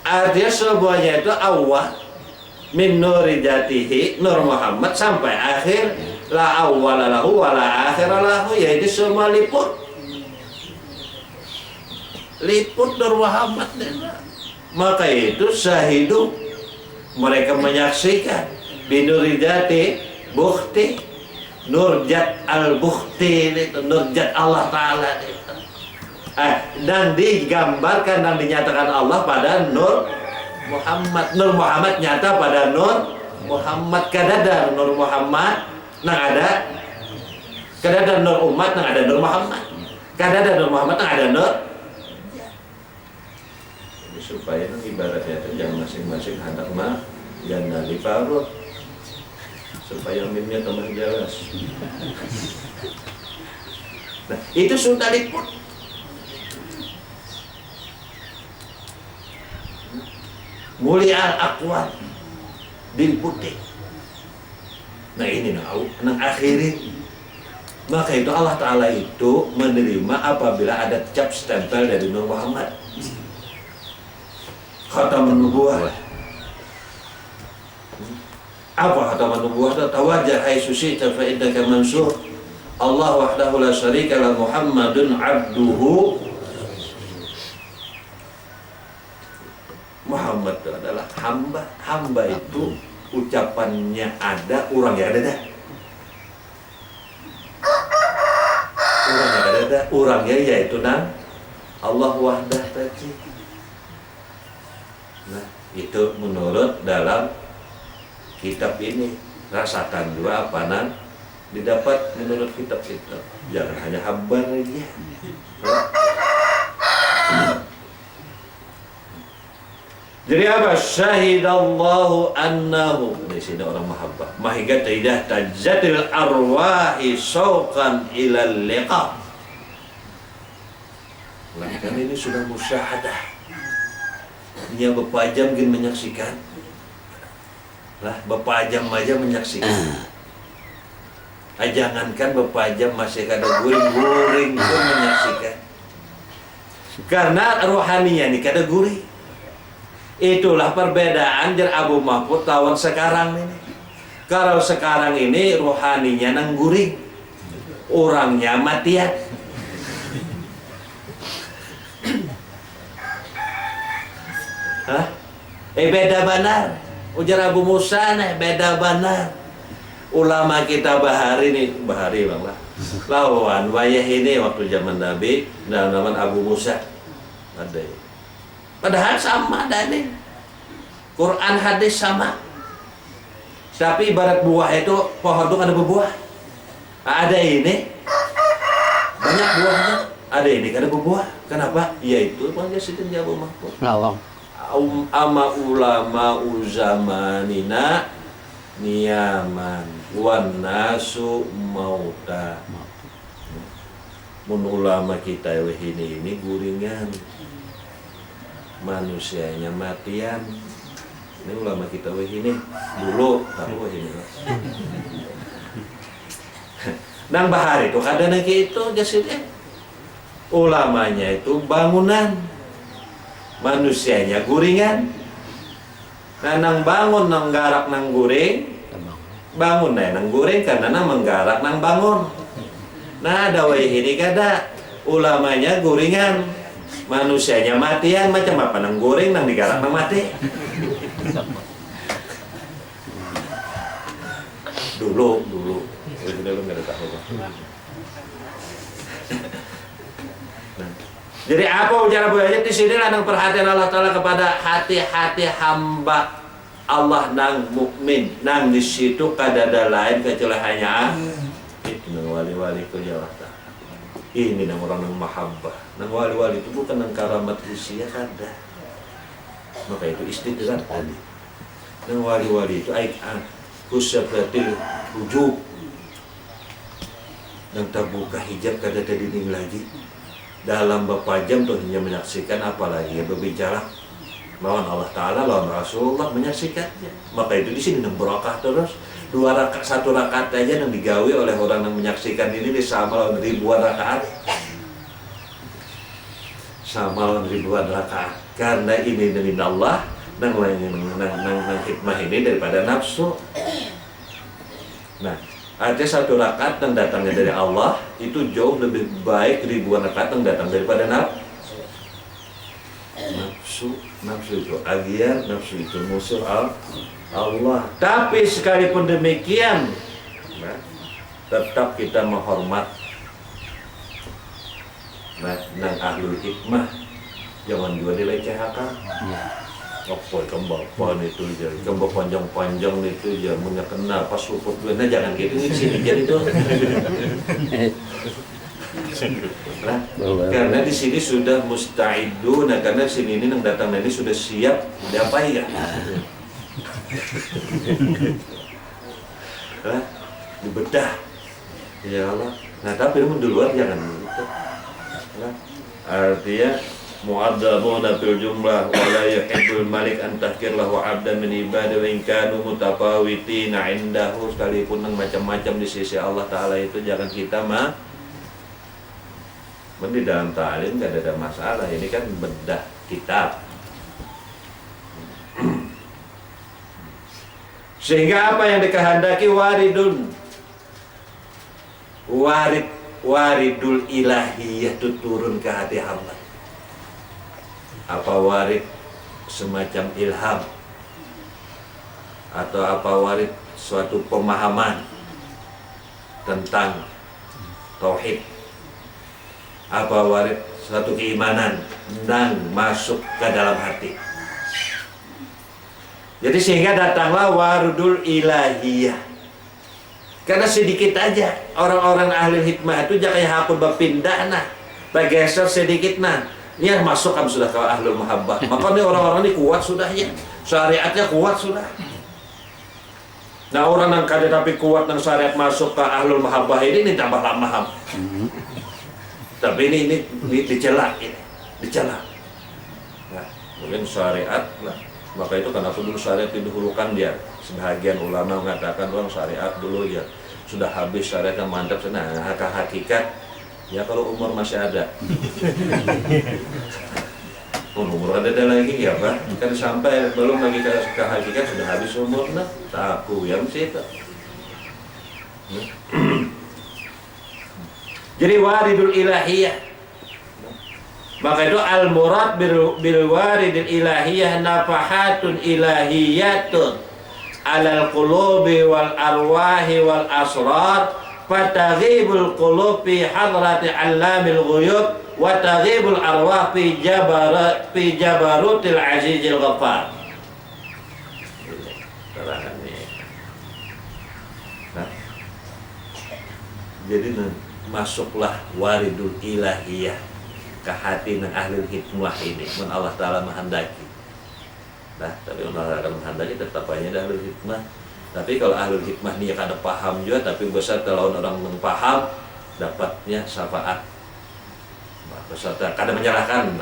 Artinya semuanya itu awal min nuri jatihi nur Muhammad sampai akhir la awwala lahu wa la akhira lahu, yaitu semua liput nur Muhammad. Maka itu syahidu, mereka menyaksikan binuri jati bukti nurjat al-bukti itu nurjat Allah Ta'ala itu. Dan digambarkan dan dinyatakan Allah pada Nur Muhammad. Nur Muhammad nyata pada Nur Muhammad. Kadada Nur Muhammad nang ada, kadada Nur umat nang ada Nur Muhammad, kadada Nur Muhammad nang ada Nur. Jadi supaya ibaratnya itu yang masing-masing hendak mah janda di paruh, supaya mimnya tambah jelas. Nah, itu sudah liput. Mulia al-aqwal diliputi. Nah ini nang akhirin. Maka itu Allah Ta'ala itu menerima apabila ada cap stempel dari Nur Muhammad, khatamun nubuwah. Apa khatamun nubuwah? Tawajjah haitsu syi'ta fa innaka mansur. Allah wahdahu la syarika lahu Muhammadun abduhu. Muhammad itu adalah hamba. Hamba itu ucapannya ada, orangnya ada dah. Orangnya ada dah. Orangnya yaitu Allah wahdah tadi. Nah, itu menurut dalam kitab ini. Rasakan juga apa didapat menurut kitab itu. Jangan hanya hamba aja. Jadi apa? Syahidallahu annahu. Di sini orang mahabbah. Mahiga tidak tajatil arwahi syauqan ilal liqa. Nah, kan ini sudah musyahadah. Ini Bapak Ajam mungkin menyaksikan. Lah, Bapak Ajam aja menyaksikan. Jangankan Bapak Ajam masih kada guring-guring pun menyaksikan. Karena rohaninya ini kada guring. Itulah perbedaan jar Abu Mahfud tahun sekarang ini. Kalau sekarang ini rohaninya nangguring, orangnya matian. Hah? Beda benar. Ujar Abu Musa beda benar. Ulama kita bahari nih, bahari bang lah. lawan wayah ini waktu zaman Nabi nama Abu Musa ada. Padahal sama ada nih. Quran hadis sama. Tapi ibarat buah itu pohon itu ada berbuah. Ada ini banyak buahnya. Ada ini ada berbuah. Kenapa? Yaitu makanya sidin Jawa Mahfud. Lawang. Ama ulama zamanina niyaman wan nasu mauta. Mun ulama kita ini guringan, manusianya matian. Ini ulama kita ini dulu tahu ini. Nang bahari itu kadang itu jasidnya. Ulamanya itu bangunan, manusianya guringan. Nah, nang bangun nang garak nang guring, bangun nang guring karena nang menggarak nang bangun. Nah, ada ini kada ulamanya guringan, manusianya matian macam apa nang guring nang digarak nang mati. Dulu nggak ada tahu. Nah, jadi apa ucapan ayat di sini nang perhatian Allah Taala kepada hati-hati hamba Allah nang mukmin nang di situ kadada lain kecuali hanya itu nang wali-wali ku ya Allah Taala. Ini nang orang nang mahabbah. Nang wali-wali itu bukan nang karamat usia kada. Maka itu istidrak tadi. Nang wali-wali itu kusafatil wujub. Nang terbuka hijab kada tadi lagi. Dalam beberapa jam tuh hanya menyaksikan apalagi berbicara lawan Allah Taala, lawan Rasulullah menyaksikannya. Maka itu di sini nang berkah terus. 2 rakaat 1 rakaat aja yang digawe oleh orang yang menyaksikan ini sama lawan ribuan rakaat. Sama lawan ribuan rakaat. Karena ini dari Allah, nang hikmah ini daripada nafsu. Nah, artinya 1 rakaat yang datangnya dari Allah itu jauh lebih baik ribuan rakaat yang datang daripada nafsu itu agian, nafsu itu musuh Allah. Tapi sekalipun demikian, nah, tetap kita menghormat nang ahlul hikmah, jangan juga dilecehkan. Apa kembang itu aja, kembang panjang-panjang itu aja, mengenal pas luput duanya jangan gitu sini jadi itu. Nah, karena di sini sudah musta'idun, nah karena sini ini yang datang ini sudah siap diapain ya? Nah, dibedah, ya Allah. Nah tapi di luar jangan gitu. Nah, artinya mu'adzabuna fil jumlah wa la yuhibbul malik an tahkir lahu 'abdan min ibadah wa in kanu mutafawitina 'indahu, sekalipun yang macam-macam di sisi Allah Taala itu jangan kita di dalam ta'lim enggak ada masalah, ini kan bedah kitab. Sehingga apa yang dikehendaki waridul ilahiyah itu turun ke hati hamba. Apa warid semacam ilham atau apa warid suatu pemahaman tentang tauhid, apa warid suatu keimanan dan masuk ke dalam hati. Jadi sehingga datanglah waridul ilahiyah. Karena sedikit aja orang-orang ahli hikmah itu jangan hakun berpindah bergeser sedikit ya masuk kan sudah ke ahlul mahabbah. Maka ini orang-orang ini kuat sudah ya, syariatnya kuat sudah. Nah orang yang kada tapi kuat dan syariat masuk ke ahlul mahabbah ini tambah maham. Tapi ini dicela ini, dicela. Nah mungkin syariat lah. Maka itu kenapa dulu syariat didahulukan dia. Sebagian ulama mengatakan orang syariat dulu ya sudah habis syariatnya mantap. Nah hakikat ya kalau umur masih ada. Umur ada lagi ya Pak. Kan sampai belum lagi ke hakikat sudah habis umur taku yang situ. Jadi waridul ilahiyah. Maka itu al-murad bil waridil ilahiyah nafahatun ilahiyatun alal qulubi wal arwahi wal asrar fataghibul qulub fi hadrati allamil ghuyub wa taghibul arwah fi jabarutil azizil ghaffar. Nah, jadi masuklah waridul ilahiyah ke hati ng ahli hikmah ini, mun Allah Ta'ala menghendaki. Nah, tapi Allah akan menghendaki tetap hanya ahli hikmah. Tapi kalau ahli hikmah ini kada paham juga, tapi besar kalau orang paham dapatnya syafaat. Beserta kada menyalahkan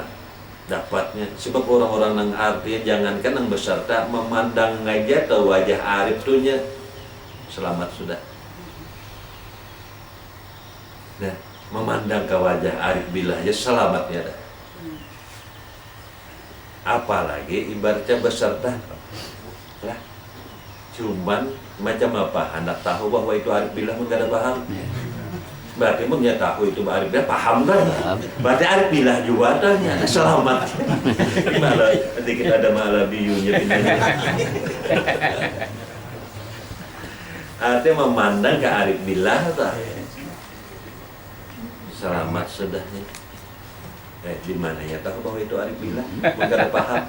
dapatnya. Sebab orang-orang yang artinya jangankan yang beserta memandang aja ke wajah arif tuhnya selamat sudah. Nah, memandang ke wajah arif billah aja selamatnya dah. Apalagi ibaratnya beserta lah. Cuman macam apa hendak tahu bahwa itu arif billah pun kada paham. Berarti pun dia tahu itu arif billah paham kan? Berarti arif billah juga tanya selamat. Malah sedikit ada malah biyunya pindah. Artinya memandang ke arif billah tak? Selamat sudah nih. Di mana ya tahu bahwa itu arif billah? Enggak ada paham.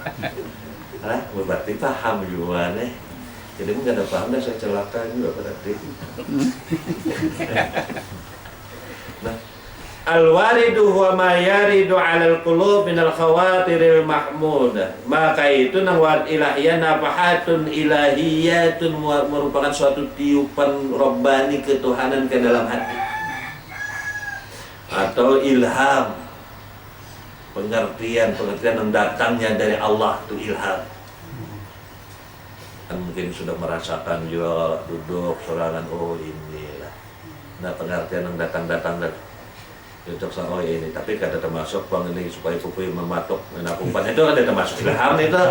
Hah? Berarti paham juga nih. Jadi enggak ada paham dah saya celaka juga berarti. Nah, al-waridu huwa ma yaridu 'alal qulub minal khawatiril mahmudah. Maka itu nang warid ilahiyah nafahatun ilahiyatun merupakan suatu tiupan rabbani ketuhanan ke dalam hati. Atau ilham, pengertian yang datangnya dari Allah itu ilham. Kan mungkin sudah merasakan juga duduk sorangan, oh inilah. Nah, pengertian yang datang itu oh ini, tapi kada termasuk bang ini supaya pupui mematok menakumpan itu ada termasuk ilham itu.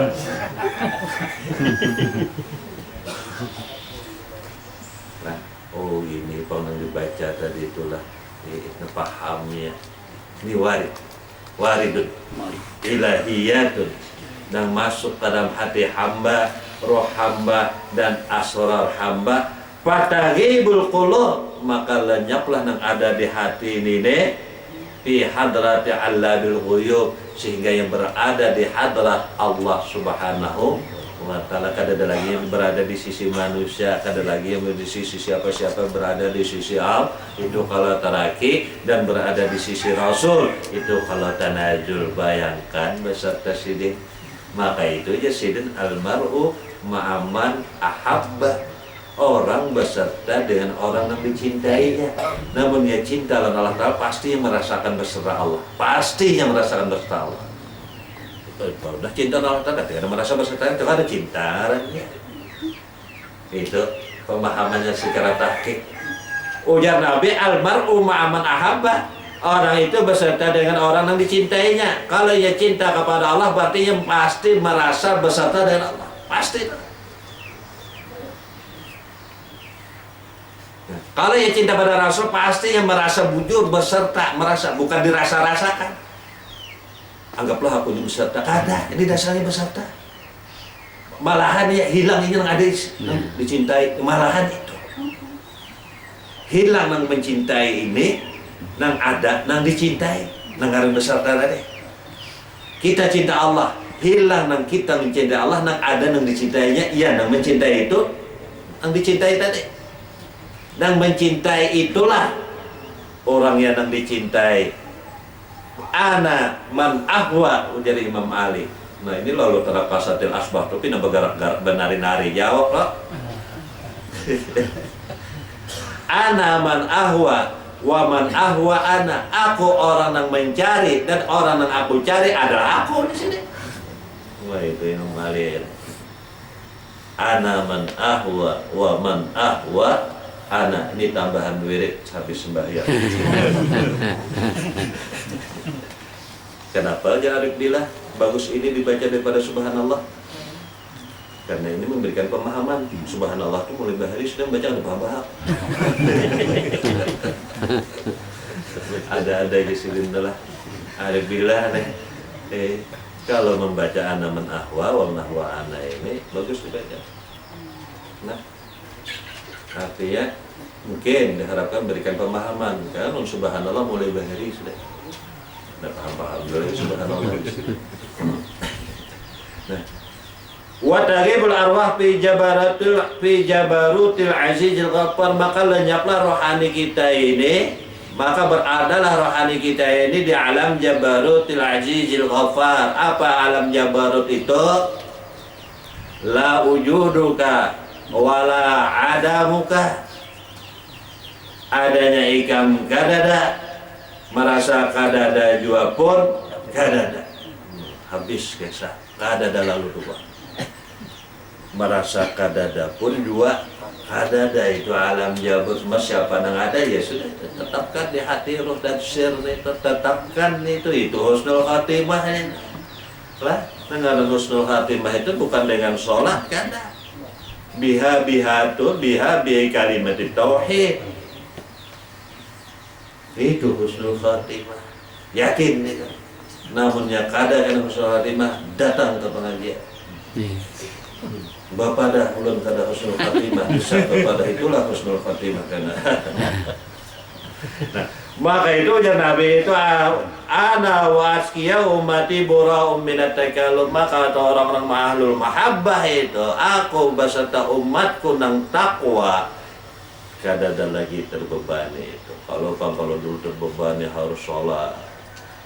Nah, oh ini bang yang dibaca tadi itulah ini pahamnya. Ini waridun ilahiyatun yang masuk ke dalam hati hamba, roh hamba dan asrar hamba. Fataghibul qulub, maka lenyaplah yang ada di hati ini fi hadrati allabil ghuyub, sehingga yang berada di hadrat Allah Subhanahu wa ta'ala. Kada ada lagi yang berada di sisi manusia, kada lagi yang di sisi siapa-siapa, berada di sisi Allah itu kalau taraki, dan berada di sisi Rasul itu kalau tanazul. Bayangkan beserta sidin. Maka itu aja sidin almar'u ma'aman ahabba, orang beserta dengan orang yang dicintainya. Namun dia cinta lawan Allah Ta'ala, pasti merasakan beserta Allah, pastinya merasakan beserta Allah. Kalau udah cinta lawan Allah Ta'ala, tidak merasa beserta, itu ada cinta. Itu pemahamannya secara tahqiq. Ujar Nabi, almar'u ma'aman ahabba, orang itu beserta dengan orang yang dicintainya. Kalau ia cinta kepada Allah, berarti yang pasti merasa beserta dengan Allah, pasti. Kalau ia cinta pada Rasul, pasti yang merasa bujur beserta, merasa, bukan dirasa-rasakan. Anggaplah aku ini beserta, kada, ini dasarnya beserta. Malahan ya hilang ini yang ada dicintai, malahan itu. Hilang yang mencintai ini, yang ada, yang dicintai, yang harus beserta tadi. Kita cinta Allah, hilang yang kita mencintai Allah, yang ada, yang dicintainya, iya, yang mencintai itu, yang dicintai tadi. Dan mencintai itulah orang yang dicintai. Ana man ahwa, ujar Imam Ali. Nah ini lalu terapasatil asbah, tapi nak bergerak-gerak benari-nari jawab loh. Ana man ahwa wa man ahwa ana. Aku orang yang mencari dan orang yang aku cari adalah aku di sini. Wah itu Imam Ali. Ana man ahwa wa man ahwa ana, ini tambahan wirid habis sembahyang. Kenapa aja arif billah bagus ini dibaca daripada subhanallah? Karena ini memberikan pemahaman. Subhanallah itu mulai bahari sudah membaca ada paham. Ada di sini lah arif billah nih. Kalau membaca ana man ahwa wa man ahwa ana ini bagus dibaca. Nah, artinya Mungkin diharapkan berikan pemahaman kan, subhanallah mulai bahari sudah. Nah, paham subhanallah. Nah, wa taribul arwah fi jabarutil azizil ghaffar, maka lenyaplah rohani kita ini, maka beradalah rohani kita ini di alam jabarutil azizil ghaffar. Apa alam jabarut itu? La wujuduka wala adamuka, adanya ikam kadada, merasa kadada jua pun kadada. Habis kisah kadada lalu dua. Merasa kadada pun jua kadada, itu alam jabut. Mas siapa nang ada ya sudah, tetapkan di hati roh dan sirni, tetapkan itu husnul khatimah ini. Lah, dengan husnul khatimah itu bukan dengan sholat kada. Biha kalimat tauhid. Itu husnul khatimah. Yakin itu. Namun ya kada kan husnul khatimah, datang ke pengajian. Bapak dah ulun kada husnul khatimah, bisa kepada itulah husnul khatimah karena. Nah, maka itu ya Nabi itu ana wa asqiya ummati bura'um minat takallum, maka kata orang-orang mahlul mahabbah itu, aku beserta umatku nang takwa kada ada lagi terbebani itu. Kalau dulu terbebani harus sholat,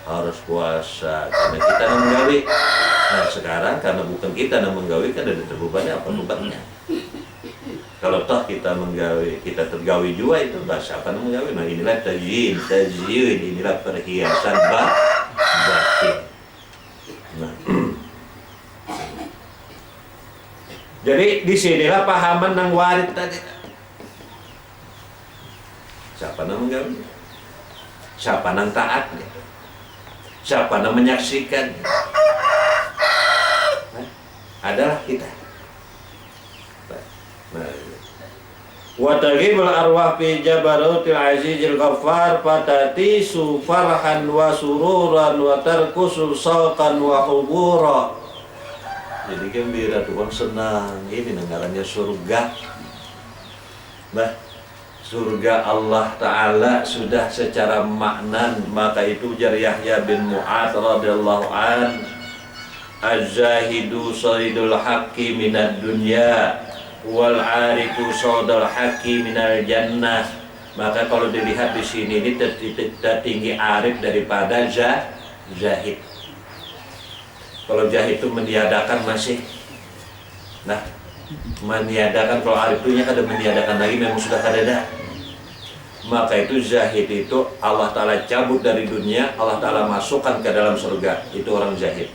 harus puasa, karena kita yang menggawi. Nah sekarang karena bukan kita yang menggawi, kan ada terbebani apa bebannya? Kalau toh kita menggawi, kita tergawi juga itu bahasa apa yang menggawi? Nah inilah tajyin, inilah perhiasan batin. Nah, jadi disinilah pahaman nang warid tadi. Siapa yang menggawi? Siapa yang taat? Siapa yang menyaksikan? Adalah kita. Wa taghibul arwah fi jabarutil azizil ghaffar fatati sufarhan wa sururan wa tarkusul sawqan wa hubura. Jadi gembira, Tuhan senang. Ini negaranya surga. Nah, surga Allah Ta'ala sudah secara maknan. Maka itu jar Yahya bin Mu'ad radhiyallahu an, az-zahidu saridul haqqi minad dunya wal arifu saridul haqqi minal jannah. Maka kalau dilihat di sini ini tertinggi arif daripada zahid. Kalau zahid itu meniadakan masih. Nah, meniadakan, kalau arif itu kada meniadakan lagi, memang sudah kada. Maka itu zahid itu Allah Ta'ala cabut dari dunia, Allah Ta'ala masukkan ke dalam surga. Itu orang zahid.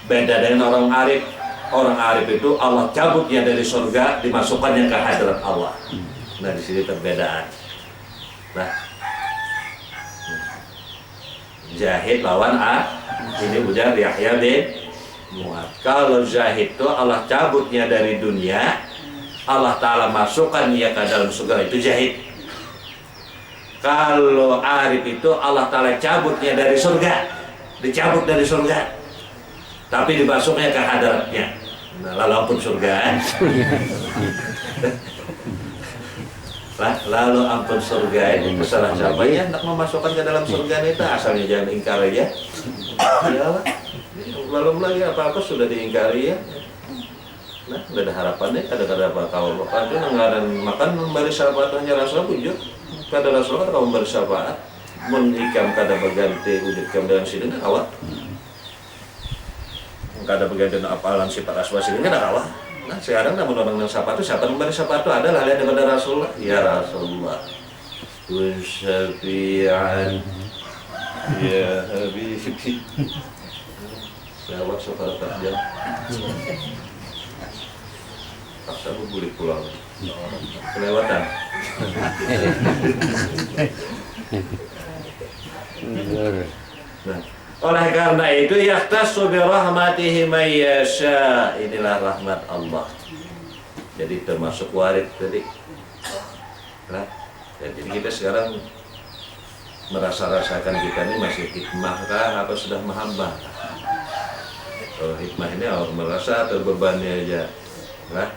Beda dengan orang arif. Orang arif itu Allah cabutnya dari surga, dimasukkannya ke hadirat Allah. Nah di sini perbedaan. Nah, zahid lawan ini ujar Yahya bin Mu'ad. Kalau zahid itu Allah cabutnya dari dunia, Allah Ta'ala masukkan dia ke dalam surga, itu zahid. Kalau arif itu Allah Ta'ala cabutnya dari surga, dicabut dari surga, tapi dimasuknya ke hadiratnya. Nah, lalu ampun surga. Lalu ampun surga ini masalah siapa ya hendak memasukkan ke dalam surga itu, asalnya jangan ingkar aja. Iyalah. Belum lagi apa-apa sudah diingkari ya. Nah, udah ada harapannya, ada apa kau bapak itu nanggaran makan memberi syafaat hanya rasa bujuk. Kada Rasulullah kan kau memberi syafaat, menikam kada berganti wujud kam dalam sini kan awak. Kada berganti apalan sifat asma sini kan awak. Nah, sekarang namun orang yang syafaat itu, siapa memberi syafaat itu adalah lihat daripada Rasulullah. Ya Rasulullah, kun syafi'an ya habibi. Jawab syafaat jam. Paksa boleh pulang. Kelewatan. Nah, oleh karena itu yahtassu bi rahmatihi may yasha. Inilah rahmat Allah. Jadi termasuk warid tadi. Nah, jadi kita sekarang merasa-rasakan kita ini masih hikmah kah apa sudah mahabbah? Kalau hikmah ini orang merasa terbebani aja. Nah,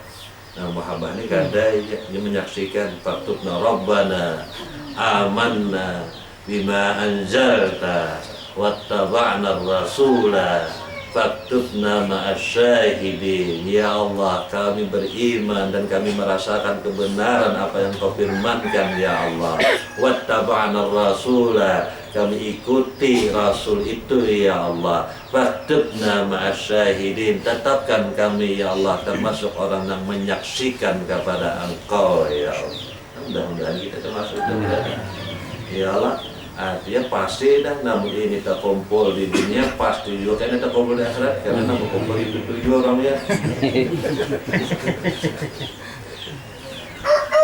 Nah, mahabbah ini gadai dia menyaksikan faktubna rabbana amanna bima anzalta wattaba'na rasula faktubna ma'asyahidin. Ya Allah, kami beriman dan kami merasakan kebenaran apa yang kau firmankan ya Allah. Wattaba'na rasula, kami ikuti Rasul itu ya Allah. Faktubna ma'asyahidin, tetapkan kami ya Allah termasuk orang yang menyaksikan kepada Engkau ya Allah. Mudah-mudahan kita termasuk itu. Ya Allah, artinya pasti dah, namun ini terkumpul di dunia pasti juga karena terkumpul di akhirat, karena namun kumpul itu tujuh orangnya.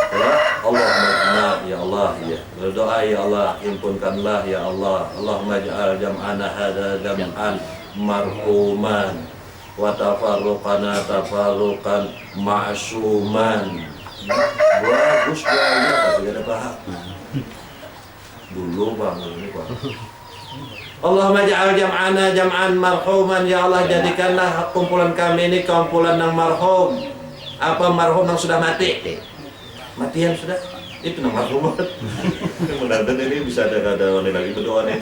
Ya Allah, ya Allah, ya berdoa ya Allah, himpunkanlah ya Allah. Allahumma ja'al jam'ana hadza jam'an marhuman wa tafarruqana tafarruqan ma'suman. Bagus doanya, tapi ada paham. Dulu bang, ini bang. Allahumma ja'al jam'ana jam'an marhuman. Ya Allah, jadikanlah kumpulan kami ini kumpulan yang marhum. Apa marhum yang sudah mati? Mati yang sudah, itu yang marhum. Mudah-mudahan ini bisa ada orang lagi berdoa nih.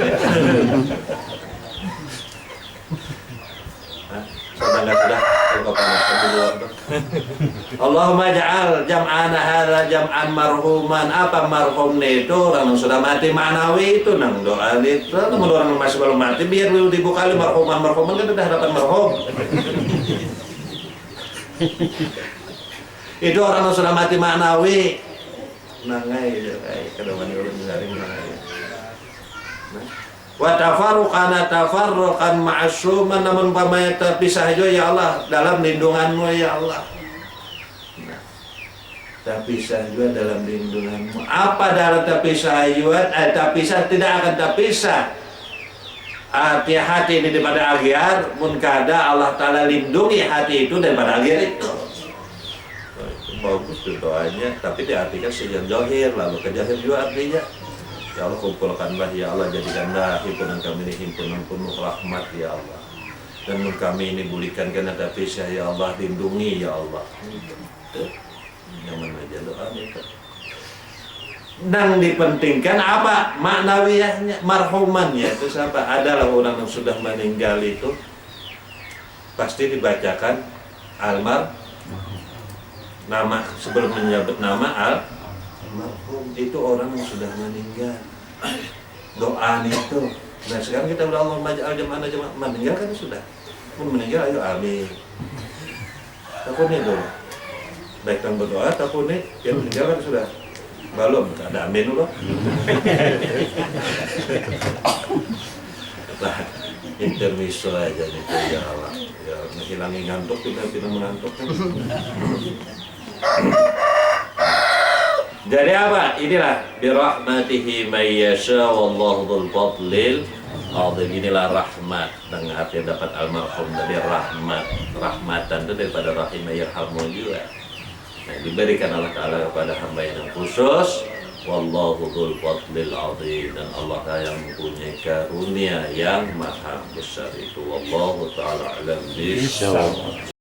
Sudah nggak sudah? Allahumma ja'al jam'ana hadza jam'an marhuman. Apa marhum itu? Orang yang sudah mati ma'nawi itu nang doa itu. Teman orang yang masih belum mati biar dibuka kali marhuman kan udah hadapan marhum. Itu orang yang sudah mati ma'nawi. Nangai kedewan ulun garing nangai. Wa tafarruqan ma'suman, namun pamaya terpisah juga ya Allah dalam lindunganmu ya Allah. Nah, terpisah juga dalam lindunganmu. Apa dalam terpisah juga? Terpisah tidak akan terpisah. Hati ini daripada agiar, mun kada Allah Ta'ala lindungi hati itu daripada agiar itu. Bagus tuh doanya, tapi diartikan sejak zahir, lalu ke zahir juga artinya. Ya Allah, kumpulkanlah ya Allah, jadikanlah himpunan kami ini himpunan penuh rahmat ya Allah. Dan kami ini bulikan karena terpisah ya Allah, lindungi ya Allah. Nyaman aja doa itu. Dan dipentingkan apa? Maknawiyahnya, marhumannya itu siapa? Adalah orang yang sudah meninggal itu pasti dibacakan almar nama sebelum menyebut nama almarhum itu orang yang sudah meninggal. Doa itu. Nah sekarang kita udah Allah majal jam'ana jam'an meninggal kan sudah. Meninggal ayo amin. Takut nih dulu. Baik kan berdoa takut nih yang meninggal kan sudah. Belum ada amin loh. Nah intermiso aja nih ya Allah. Ya menghilangin ngantuk kita tidak mengantuk kan. Jadi apa? Inilah birahmatihi may yasha wallahu dzul fadlil azim. Inilah rahmat, dengan arti dapat almarhum dari rahmat. Rahmatan itu daripada rahimah yarhamu juga. Nah, diberikan Allah Ta'ala kepada hamba yang khusus. Wallahu dzul fadlil azim, dan Allah yang mempunyai karunia yang maha besar itu. Wallahu ta'ala alam bisawab.